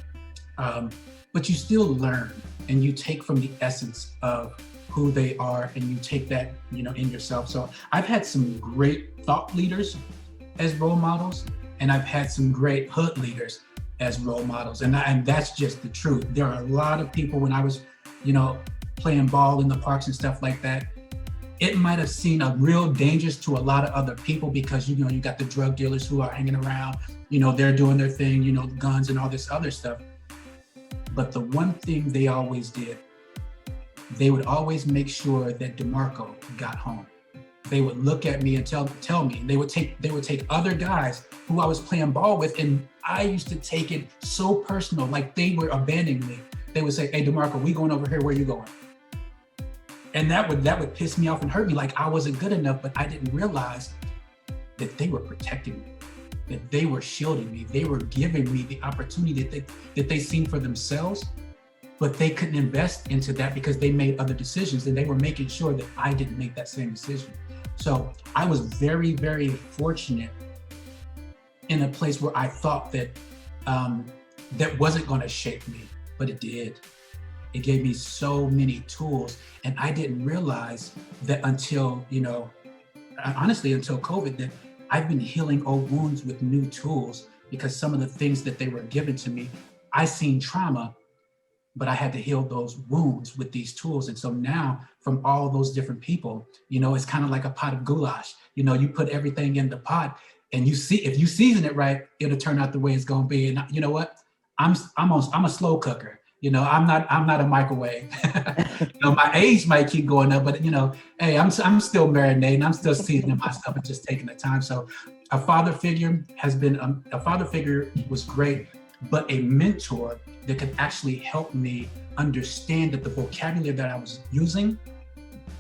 but you still learn and you take from the essence of who they are, and you take that, in yourself. So I've had some great thought leaders as role models, and I've had some great hood leaders as role models. And that's just the truth. There are a lot of people, when I was, playing ball in the parks and stuff like that, it might have seemed a real dangerous to a lot of other people, because, you got the drug dealers who are hanging around, they're doing their thing, guns and all this other stuff. But the one thing they always did, they would always make sure that DeMarco got home. They would look at me and tell me. They would take other guys who I was playing ball with, and I used to take it so personal, like they were abandoning me. They would say, "Hey, DeMarco, we going over here. Where you going?" And that would piss me off and hurt me, like I wasn't good enough. But I didn't realize that they were protecting me, that they were shielding me. They were giving me the opportunity that they seen for themselves. But they couldn't invest into that because they made other decisions, and they were making sure that I didn't make that same decision. So I was very, very fortunate in a place where I thought that that wasn't going to shape me, but it did. It gave me so many tools, and I didn't realize that until, honestly, until COVID, that I've been healing old wounds with new tools, because some of the things that they were given to me, I seen trauma, but I had to heal those wounds with these tools. And so now, from all those different people, it's kind of like a pot of goulash. You put everything in the pot, and if you season it right, it'll turn out the way it's going to be. And you know what? I'm a slow cooker. I'm not a microwave. My age might keep going up, but hey, I'm still marinating. I'm still seasoning my stuff and just taking the time. So a father figure was great, but a mentor that could actually help me understand that the vocabulary that I was using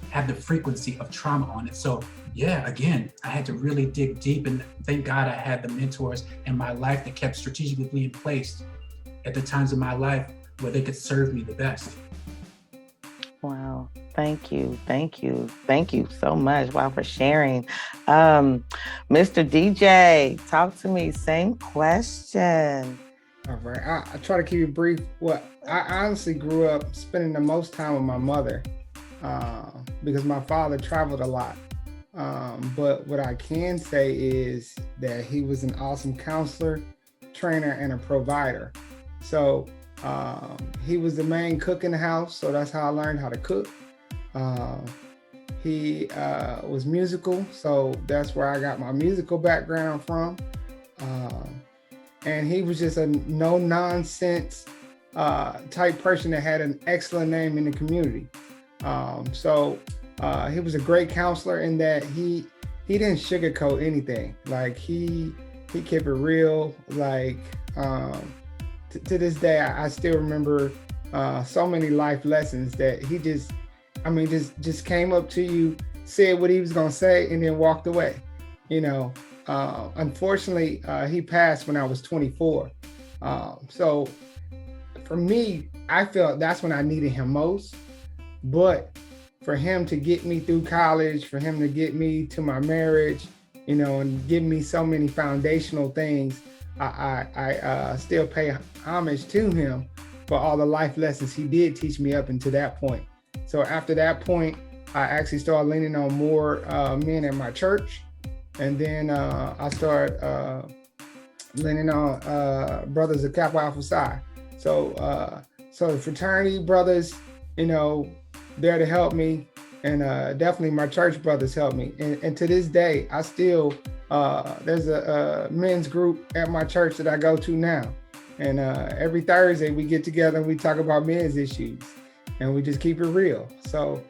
had the frequency of trauma on it. So yeah, again, I had to really dig deep, and thank God I had the mentors in my life that kept strategically being placed at the times of my life where they could serve me the best. Wow. Thank you. Thank you. Thank you so much. Wow, for sharing. Mr. DJ, talk to me. Same question. All right, I try to keep it brief. Well, I honestly grew up spending the most time with my mother because my father traveled a lot. But what I can say is that he was an awesome counselor, trainer, and a provider. So he was the main cook in the house, so that's how I learned how to cook. He was musical, so that's where I got my musical background from. And he was just a no-nonsense type person that had an excellent name in the community. So he was a great counselor in that he didn't sugarcoat anything. Like he kept it real. Like to this day, I still remember so many life lessons that he just came up to you, said what he was gonna say, and then walked away. You know, unfortunately, he passed when I was 24. So for me, I felt that's when I needed him most. But for him to get me through college, for him to get me to my marriage, you know, and give me so many foundational things, I still pay homage to him for all the life lessons he did teach me up until that point. So after that point, I actually started leaning on more men at my church. And then I started leaning on brothers of Kappa Alpha Psi. So the fraternity brothers, you know, there to help me. And definitely my church brothers helped me. And to this day, I still, there's a men's group at my church that I go to now. And every Thursday we get together and we talk about men's issues. And we just keep it real. So,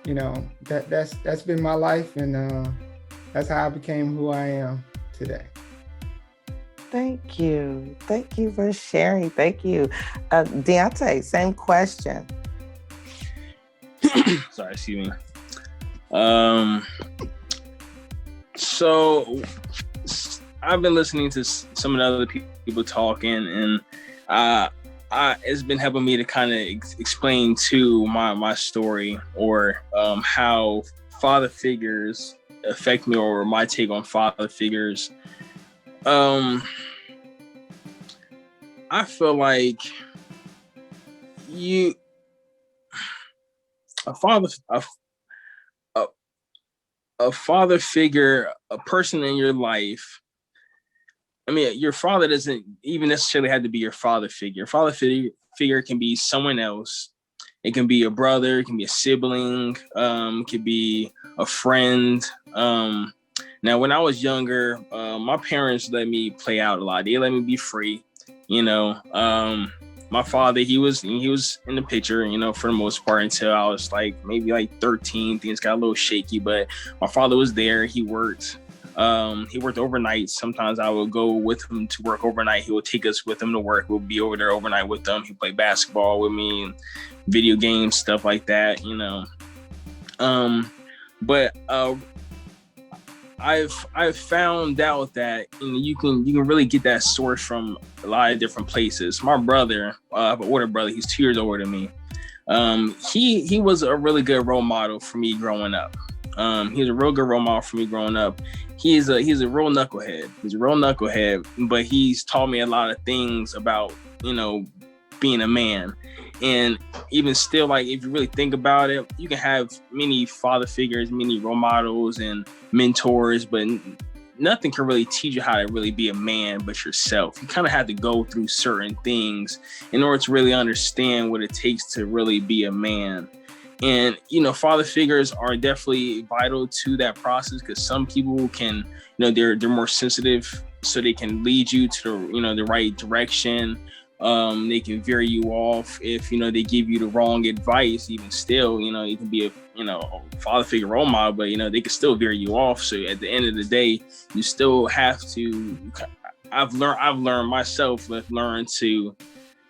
you know, that's been my life, and that's how I became who I am today. Thank you for sharing. Thank you. Deontay, same question. Sorry, excuse me. So I've been listening to some of the other people talking, and it's been helping me to kind of explain to my story, or how father figures affect me, or my take on father figures. I feel like a father figure, a person in your life. I mean, your father doesn't even necessarily have to be your father figure. Father figure can be someone else. It can be a brother, it can be a sibling, it could be a friend. Now, when I was younger, my parents let me play out a lot. They let me be free, you know. My father, he was in the picture, you know, for the most part, until I was maybe 13. Things got a little shaky, but my father was there. He worked overnight. Sometimes I would go with him to work overnight. He would take us with him to work. We'll be over there overnight with them. He played basketball with me and video games, stuff like that, you know. But I've found out that, you know, you can really get that source from a lot of different places. My brother, I have an older brother. He's 2 years older than me. He was a really good role model for me growing up. He's a real good role model for me growing up. He's a real knucklehead. He's a real knucklehead, but he's taught me a lot of things about, you know, being a man. And even still, if you really think about it, you can have many father figures, many role models and mentors, but nothing can really teach you how to really be a man but yourself. You kind of have to go through certain things in order to really understand what it takes to really be a man. And, you know, father figures are definitely vital to that process, because some people can, you know, they're more sensitive, so they can lead you to the right direction. They can veer you off if, you know, they give you the wrong advice. Even still, you know, you can be a father figure role model, but, you know, they can still veer you off. So at the end of the day, you still have to. I've learned myself. I've learned to,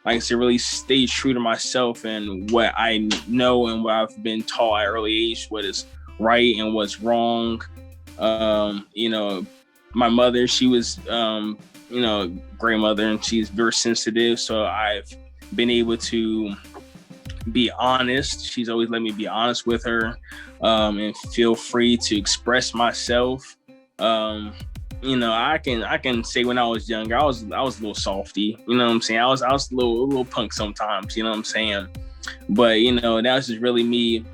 like I said, really stay true to myself and what I know and what I've been taught at an early age, what is right and what's wrong. You know, my mother, she was, you know, great mother, and she's very sensitive. So I've been able to be honest. She's always let me be honest with her, and feel free to express myself. You I can say when I was younger, I was a little softy. You know what I'm saying? I was a little punk sometimes. You know what I'm saying? But that was just really me.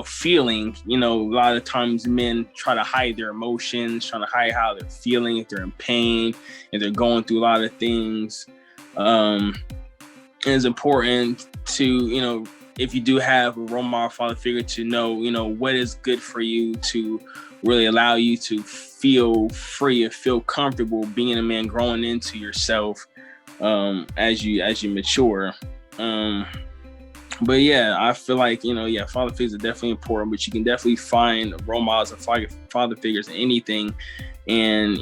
Feeling. A lot of times men try to hide their emotions, trying to hide how they're feeling, if they're in pain, if they're going through a lot of things. And it's important to if you do have a role model father figure to know what is good for you, to really allow you to feel free and feel comfortable being a man, growing into yourself as you mature. But yeah, I feel like father figures are definitely important, but you can definitely find role models and father figures in anything, and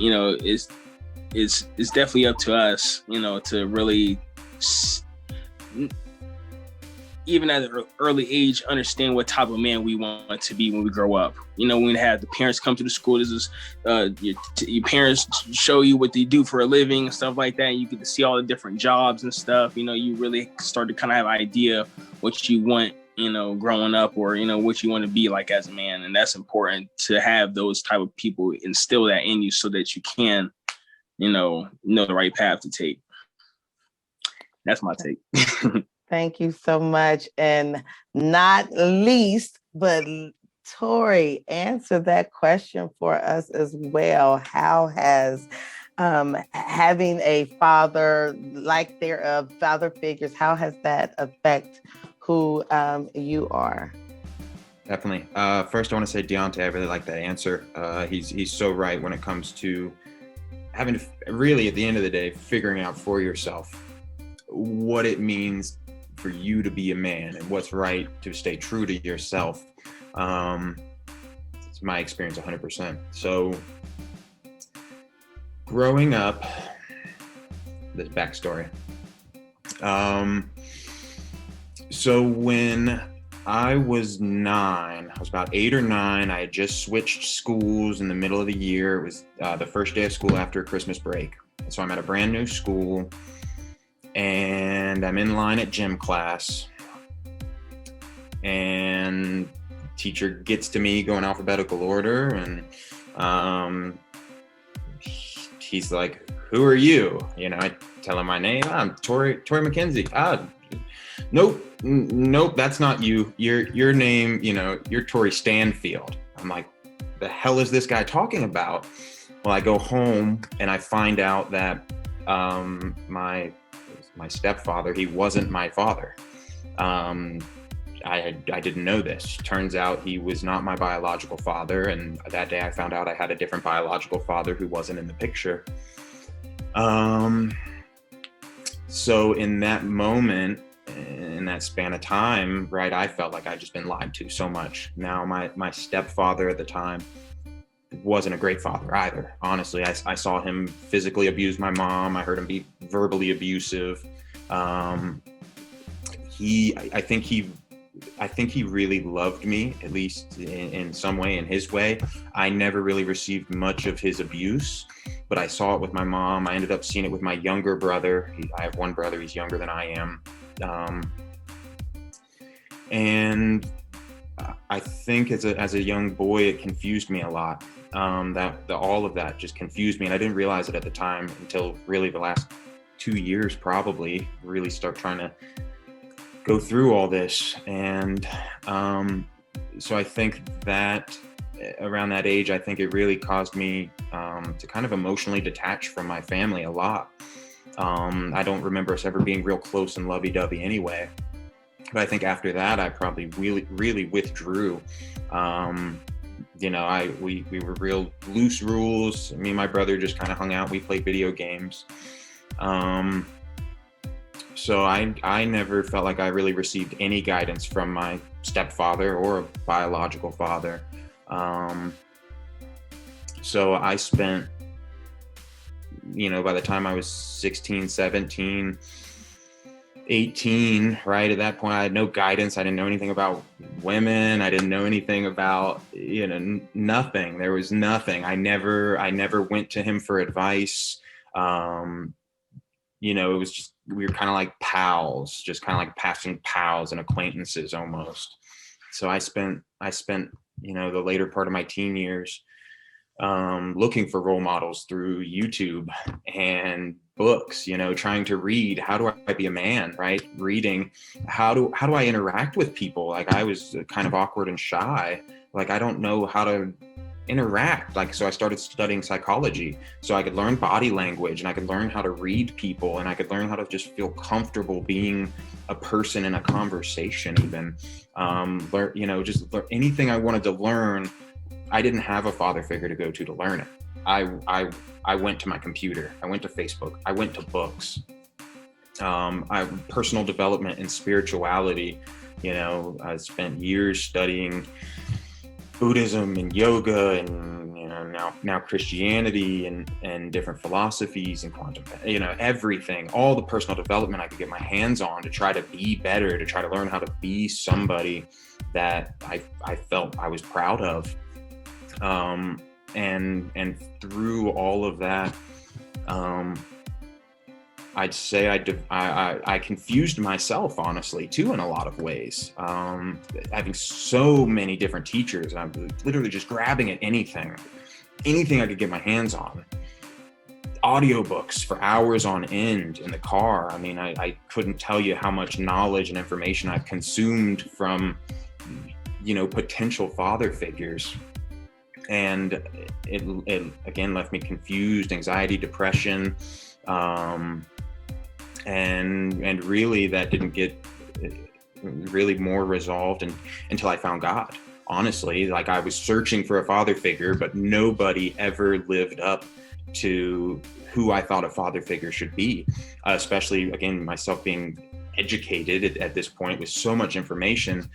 it's definitely up to us to really even at an early age, understand what type of man we want to be when we grow up. When we have the parents come to the school, this is your parents show you what they do for a living and stuff like that. And you get to see all the different jobs and stuff. You really start to kind of have an idea what you want, growing up, or, what you want to be like as a man. And that's important to have those type of people instill that in you so that you can, know the right path to take. That's my take. Thank you so much. And not least, but Tori, answer that question for us as well. How has having a father, like their father figures, how has that affect who you are? Definitely. First, I want to say, Deontay, I really like that answer. He's so right when it comes to having to really, at the end of the day, figuring out for yourself what it means for you to be a man and what's right to stay true to yourself. It's my experience 100%. So growing up, this backstory. So when I was 9, I was about 8 or 9, I had just switched schools in the middle of the year. It was the first day of school after Christmas break. So I'm at a brand new school, and I'm in line at gym class, and teacher gets to me going alphabetical order, and he's like, "Who are you?" I tell him my name. I'm Tori McKenzie. Nope, that's not you. Your name, you're Tori Stanfield. I'm like, the hell is this guy talking about? Well, I go home and I find out that my stepfather, he wasn't my father. I didn't know this. Turns out he was not my biological father, and that day I found out I had a different biological father who wasn't in the picture. So in that moment, in that span of time, right, I felt like I'd just been lied to so much. Now my stepfather at the time wasn't a great father either. Honestly, I saw him physically abuse my mom. I heard him be verbally abusive. I think he really loved me, at least in some way, in his way. I never really received much of his abuse, but I saw it with my mom. I ended up seeing it with my younger brother. I have one brother, he's younger than I am. And I think as a young boy, it confused me a lot. All of that just confused me, and I didn't realize it at the time until really the last 2 years, probably, really start trying to go through all this. And so I think that around that age, I think it really caused me to kind of emotionally detach from my family a lot. I don't remember us ever being real close and lovey-dovey anyway. But I think after that, I probably really withdrew. We were real loose rules. Me and my brother just kind of hung out. We played video games. So I never felt like I really received any guidance from my stepfather or a biological father. So I spent, by the time I was 16, 17, 18, right at that point, I had no guidance. I didn't know anything about women. I didn't know anything about, nothing. There was nothing. I never went to him for advice. It was just, we were kind of like pals, just kind of like passing pals and acquaintances almost. So I spent, the later part of my teen years, looking for role models through YouTube and books, trying to read, how do I be a man, right? Reading, how do I interact with people? Like, I was kind of awkward and shy. Like, I don't know how to interact. Like, so I started studying psychology so I could learn body language, and I could learn how to read people, and I could learn how to just feel comfortable being a person in a conversation, even learn anything I wanted to learn. I didn't have a father figure to go to learn it. I went to my computer, I went to Facebook, I went to books. Personal development and spirituality. I spent years studying Buddhism and yoga, and now Christianity and different philosophies and quantum, everything, all the personal development I could get my hands on to try to be better, to try to learn how to be somebody that I felt I was proud of. And through all of that, I'd say I confused myself, honestly, too, in a lot of ways. Having so many different teachers, I'm literally just grabbing at anything I could get my hands on. Audiobooks for hours on end in the car. I mean, I couldn't tell you how much knowledge and information I've consumed from, potential father figures. And it again left me confused, anxiety, depression, and really that didn't get really more resolved until I found God. Honestly, like, I was searching for a father figure, but nobody ever lived up to who I thought a father figure should be, especially, again, myself being educated at this point with so much information.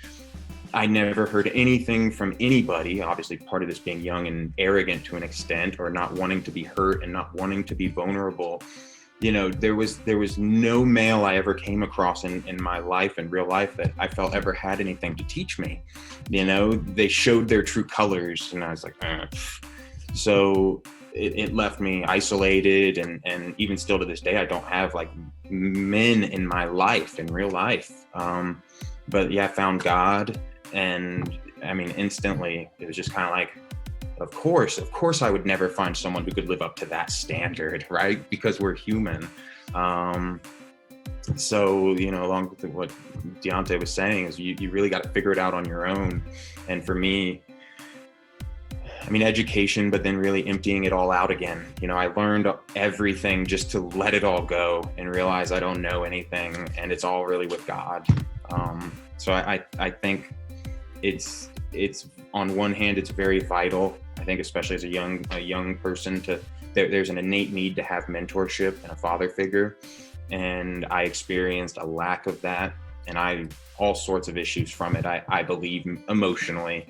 I never heard anything from anybody, obviously part of this being young and arrogant to an extent, or not wanting to be hurt and not wanting to be vulnerable. There was no male I ever came across in my life, in real life, that I felt ever had anything to teach me. They showed their true colors, and I was like, So it left me isolated, and even still to this day, I don't have like men in my life, in real life. But yeah, I found God. And I mean, instantly, it was just kind of like, of course, I would never find someone who could live up to that standard, right? Because we're human. So, along with what Deontay was saying, is you really got to figure it out on your own. And for me, I mean, education, but then really emptying it all out again. I learned everything just to let it all go and realize I don't know anything, and it's all really with God. So I think it's on one hand, it's very vital. I think especially as a young person, there's an innate need to have mentorship and a father figure. And I experienced a lack of that, and all sorts of issues from it. I believe emotionally,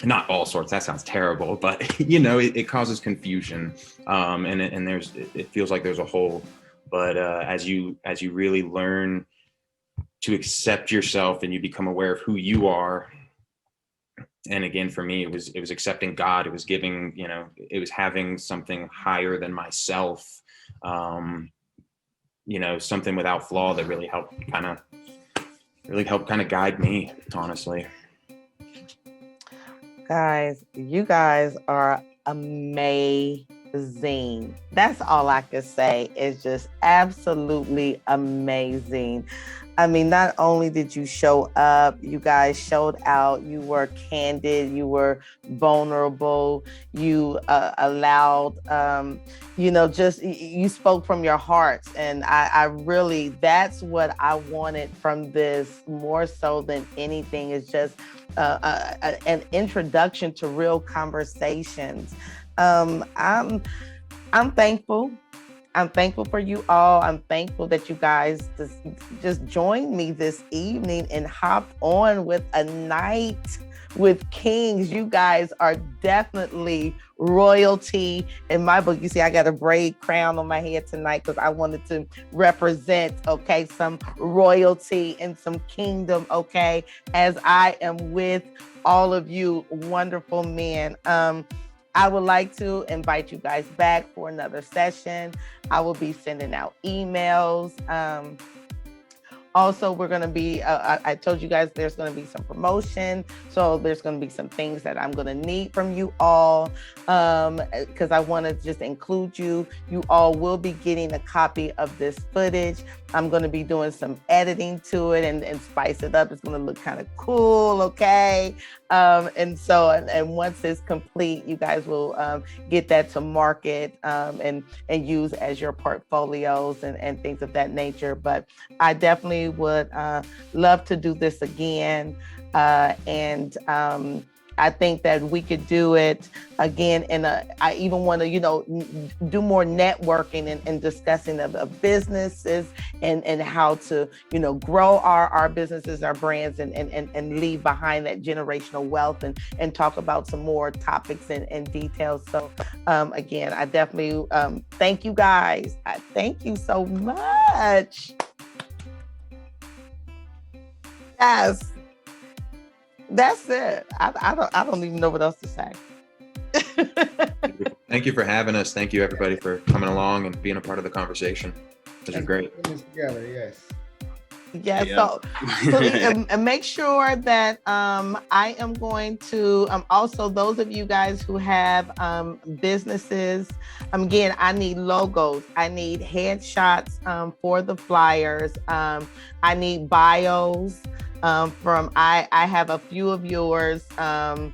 not all sorts, that sounds terrible, but it causes confusion. And it feels like there's a hole, but as you really learn to accept yourself and you become aware of who you are. And again, for me, it was accepting God. It was giving, it was having something higher than myself, something without flaw that really helped kind of guide me, honestly. Guys, you guys are amazing. That's all I could say. Is just absolutely amazing. I mean, not only did you show up, you guys showed out, you were candid, you were vulnerable, you allowed, you spoke from your hearts. And I really, that's what I wanted from this more so than anything, is just an introduction to real conversations. I'm thankful. I'm thankful for you all. I'm thankful that you guys just joined me this evening and hopped on with a night with kings. You guys are definitely royalty in my book. You see, I got a braid crown on my head tonight because I wanted to represent, some royalty and some kingdom, as I am with all of you wonderful men. I would like to invite you guys back for another session. I will be sending out emails Also, we're going to be, I told you guys there's going to be some promotion. So there's going to be some things that I'm going to need from you all, because I want to just include you. You all will be getting a copy of this footage. I'm going to be doing some editing to it and spice it up. It's going to look kind of cool, okay? And once it's complete, you guys will get that to market and use as your portfolios and things of that nature. But I definitely would love to do this again. I think that we could do it again I even want to, do more networking and discussing of businesses and how to, grow our businesses, our brands and leave behind that generational wealth and talk about some more topics and details. So again, I definitely thank you guys. I thank you so much. Yes. That's it. I don't even know what else to say. Thank you for having us. Thank you, everybody, for coming along and being a part of the conversation. This is great. Together, yes. Yeah, so please, make sure that I am going to also those of you guys who have businesses, again, I need logos, I need headshots for the flyers, I need bios I have a few of yours, but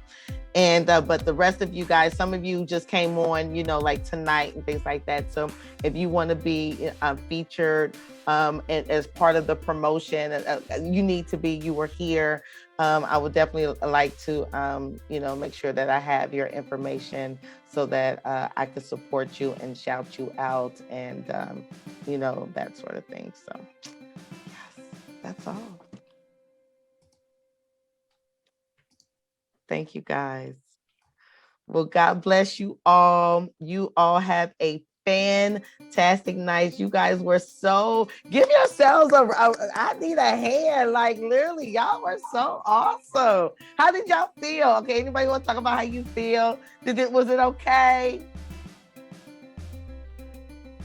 the rest of you guys, some of you just came on, like tonight and things like that. So if you want to be featured as part of the promotion, you were here. I would definitely like to, make sure that I have your information so that I could support you and shout you out and, that sort of thing. So yes, that's all. Thank you, guys. Well, God bless you all. You all have a fantastic night. You guys were give yourselves I need a hand. Like literally, y'all were so awesome. How did y'all feel? Okay, anybody want to talk about how you feel? Was it okay?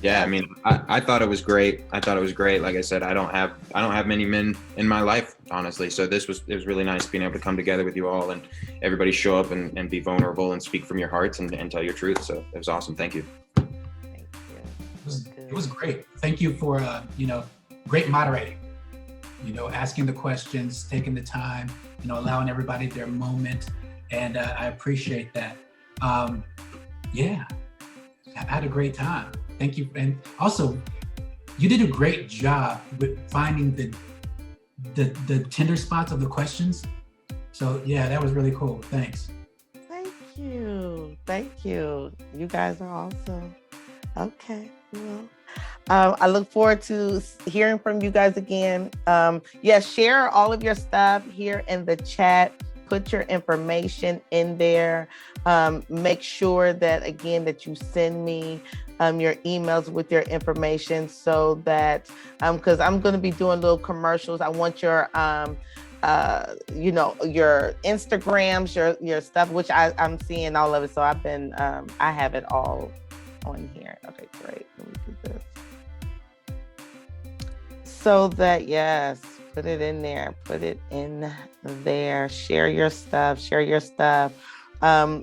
Yeah, I mean, I thought it was great. Like I said, I don't have many men in my life, honestly. So it was really nice being able to come together with you all and everybody show up and be vulnerable and speak from your hearts and tell your truth. So it was awesome. Thank you. Thank you. It was great. Thank you for great moderating. Asking the questions, taking the time, allowing everybody their moment, and I appreciate that. Yeah, I had a great time. Thank you. And also, you did a great job with finding the tender spots of the questions. So yeah, that was really cool. Thanks. Thank you. You guys are awesome. Okay. Well, I look forward to hearing from you guys again. Share all of your stuff here in the chat. Put your information in there. Make sure that, again, that you send me your emails with your information so that, because I'm going to be doing little commercials. I want your, your Instagrams, your stuff, which I'm seeing all of it. So I have it all on here. Okay, great. Let me do this. So that, yes, put it in there. Share your stuff.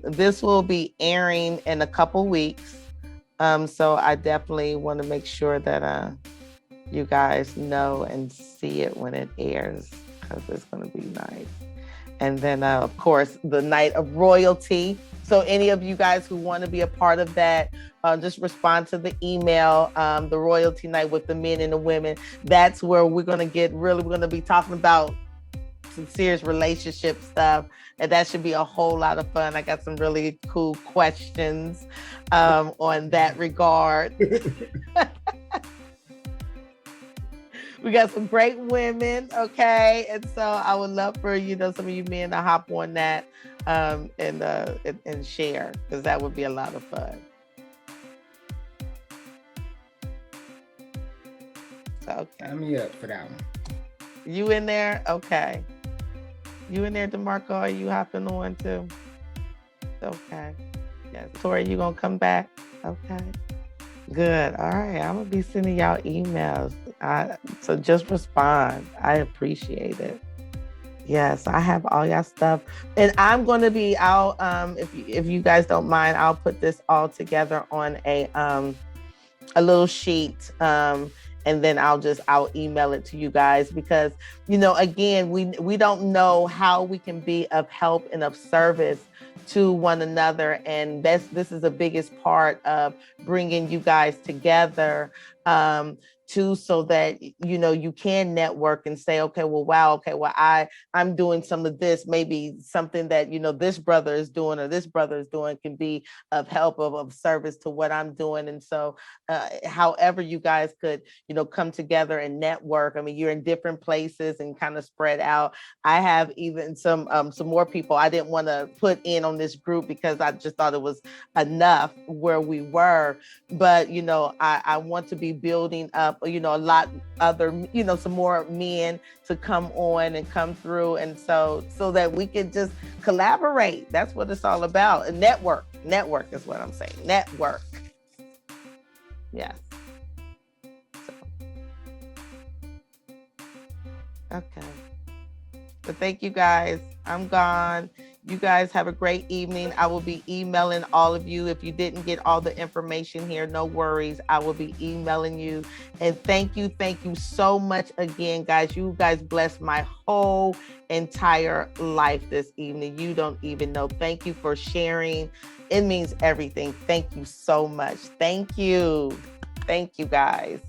This will be airing in a couple weeks. So I definitely want to make sure that you guys know and see it when it airs, because it's going to be nice. And then, of course, the night of royalty. So any of you guys who want to be a part of that, just respond to the email, the royalty night with the men and the women. That's where we're going to be talking about some serious relationship stuff. And that should be a whole lot of fun. I got some really cool questions on that regard. We got some great women, okay? And so I would love for, some of you men to hop on that and share, because that would be a lot of fun. So, okay. Sign me up for that one. You in there? Okay. You in there, DeMarco? Are you hopping on too? Okay. Yes. Tori, you gonna come back? Okay. Good. All right. I'm gonna be sending y'all emails. So just respond. I appreciate it. Yes, I have all y'all stuff, and I'm going to be out. If you guys don't mind, I'll put this all together on a little sheet, and then I'll email it to you guys, because again, we don't know how we can be of help and of service to one another, and this is the biggest part of bringing you guys together, too, so that you can network and say, okay, well, wow, okay, well, I'm doing some of this, maybe something that this brother is doing or this brother is doing can be of help, of service to what I'm doing. And so however you guys could come together and network. I mean, you're in different places and kind of spread out. I have even some more people I didn't want to put in on this group because I just thought it was enough where we were, but I want to be building up a lot other some more men to come on and come through, and so that we can just collaborate. That's what it's all about. And network is what I'm saying. Network. Yes. So. Okay. So thank you guys. I'm gone. You guys have a great evening. I will be emailing all of you. If you didn't get all the information here, no worries. I will be emailing you. And thank you so much again, guys. You guys blessed my whole entire life this evening. You don't even know. Thank you for sharing. It means everything. Thank you so much. Thank you. Thank you, guys.